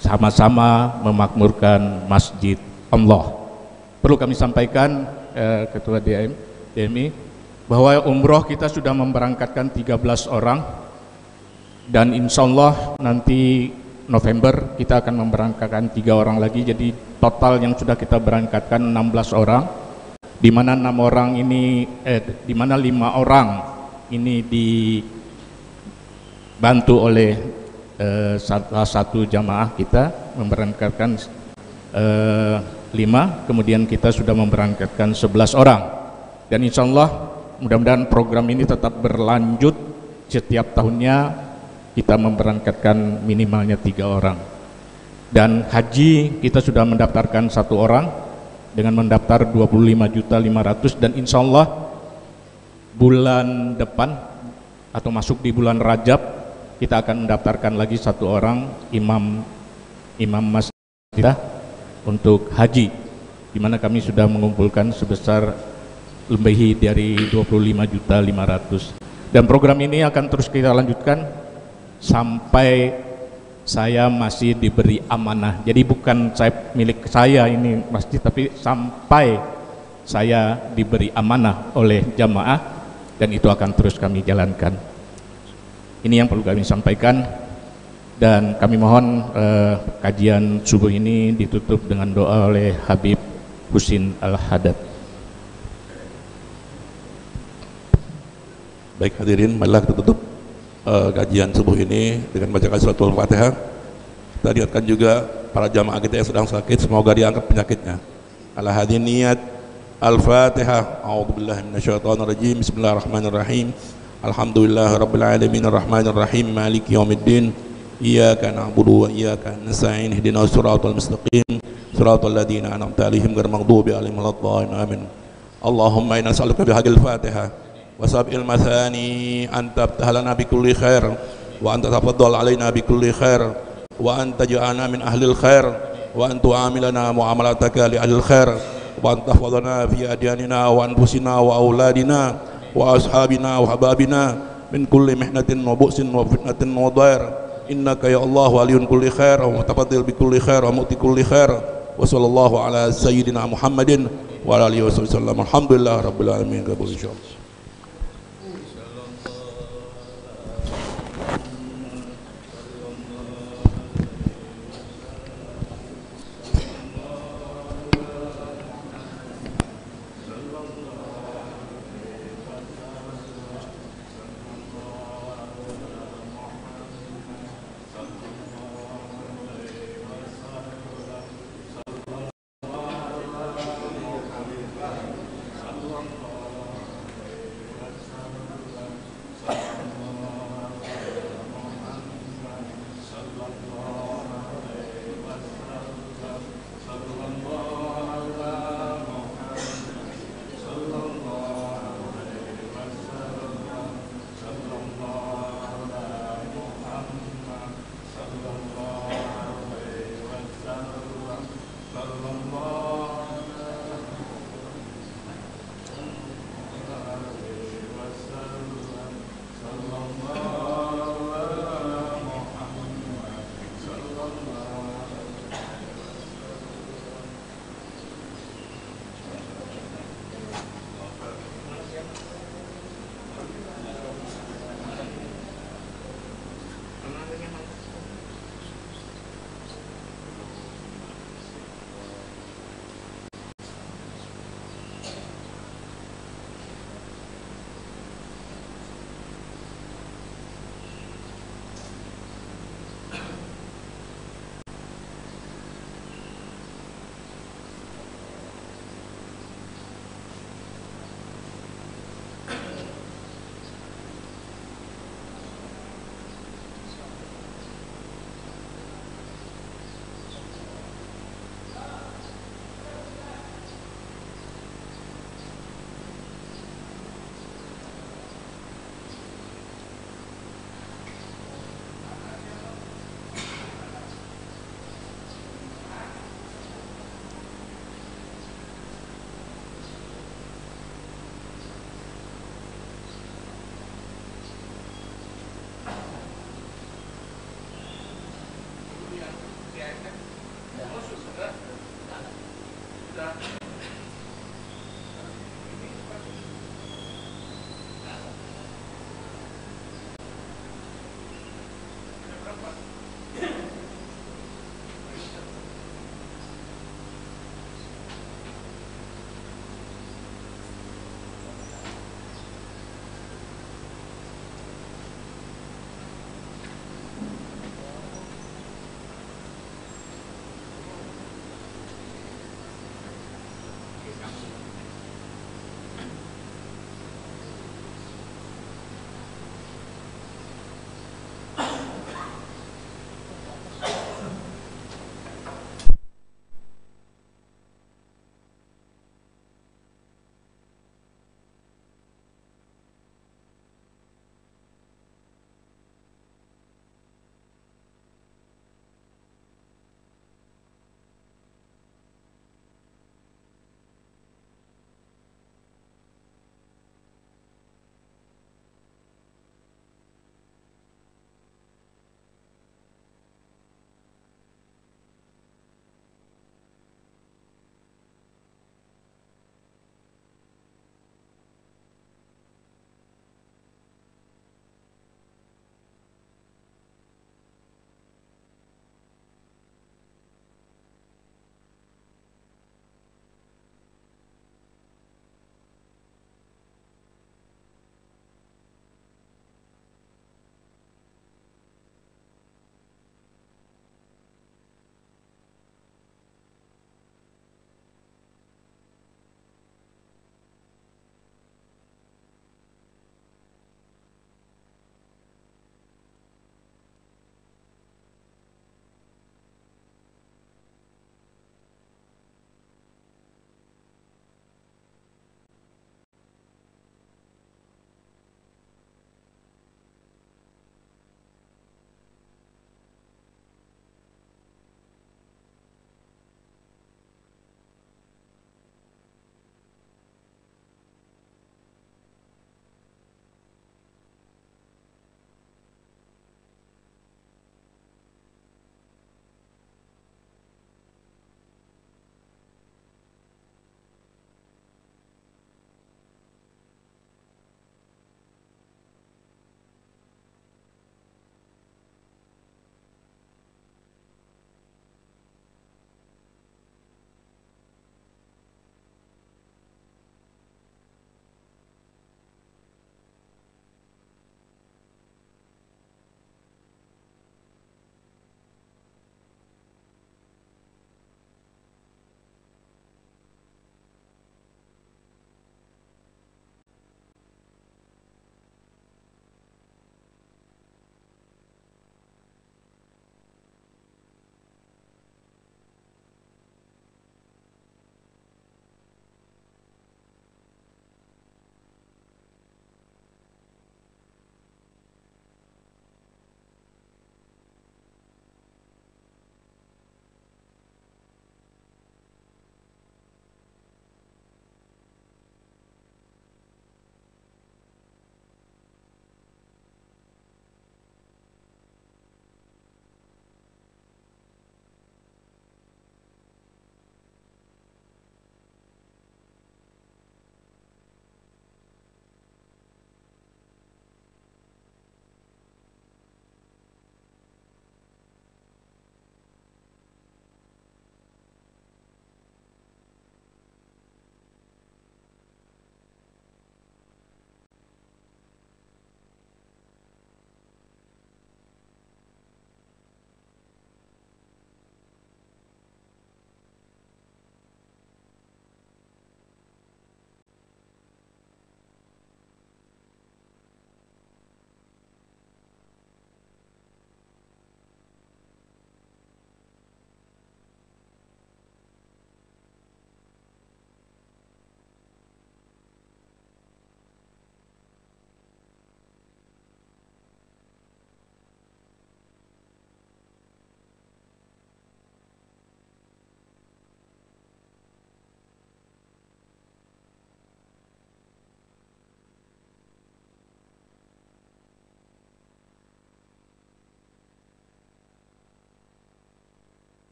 Speaker 2: sama-sama memakmurkan masjid Allah. Perlu kami sampaikan Ketua DMI bahwa umroh kita sudah memberangkatkan 13 orang, dan insya Allah nanti November kita akan memberangkatkan 3 orang lagi, jadi total yang sudah kita berangkatkan 16 orang, di mana 5 orang ini dibantu oleh salah satu jamaah kita memberangkatkan 5, kemudian kita sudah memberangkatkan 11 orang, dan insya Allah mudah-mudahan program ini tetap berlanjut. Setiap tahunnya kita memberangkatkan minimalnya 3 orang, dan haji kita sudah mendaftarkan 1 orang dengan mendaftar 25.500.000, dan insya Allah bulan depan atau masuk di bulan Rajab kita akan mendaftarkan lagi 1 orang imam masjid kita untuk haji, di mana kami sudah mengumpulkan sebesar lebih dari 25.500.000, dan program ini akan terus kita lanjutkan sampai saya masih diberi amanah. Jadi bukan milik saya ini masjid, tapi sampai saya diberi amanah oleh jamaah dan itu akan terus kami jalankan. Ini yang perlu kami sampaikan, dan kami mohon kajian subuh ini ditutup dengan doa oleh Habib Husin Al-Haddad.
Speaker 5: Baik hadirin, marilah kita tutup kajian subuh ini dengan bacakan suratul Fatihah. Kita ingatkan juga para jamaah kita yang sedang sakit, semoga diangkat penyakitnya. Ala hadhihi niyat Al-Fatihah. A'udzubillahi minasyaitonir rajim. Bismillahirrahmanirrahim. Alhamdulillahirabbil alamin arrahmanir rahim maliki yaumiddin. Iyyaka na'budu wa iyyaka nasta'in. Ihdinas siratal mustaqim. Siratal ladzina an'amta 'alaihim ghairil maghdubi 'alaihim waladdallin. Amin. Allahumma inna nas'aluka bihaqil Fatihah wa sab'il mathani an tabtahlana bi kulli khair wa anta tafaddal 'alaina bi kulli khair wa anta ja'alna min ahlil khair wa anta amilana muamalataka li ahlil khair wa anta tahfadhana fi adyanina wa anfusina wa auladina wa ashabina wa hababina min kulli mihnatin wa bu'sin wa fitnatin wa dhair innaka ya Allah waliyun kulli khair wa mutafaddil bi kulli khair wa mu'ti kulli khair wa sallallahu ala sayyidina Muhammadin wa ala alihi wa sallam. Alhamdulillah rabbil alamin. Kabul insyaallah.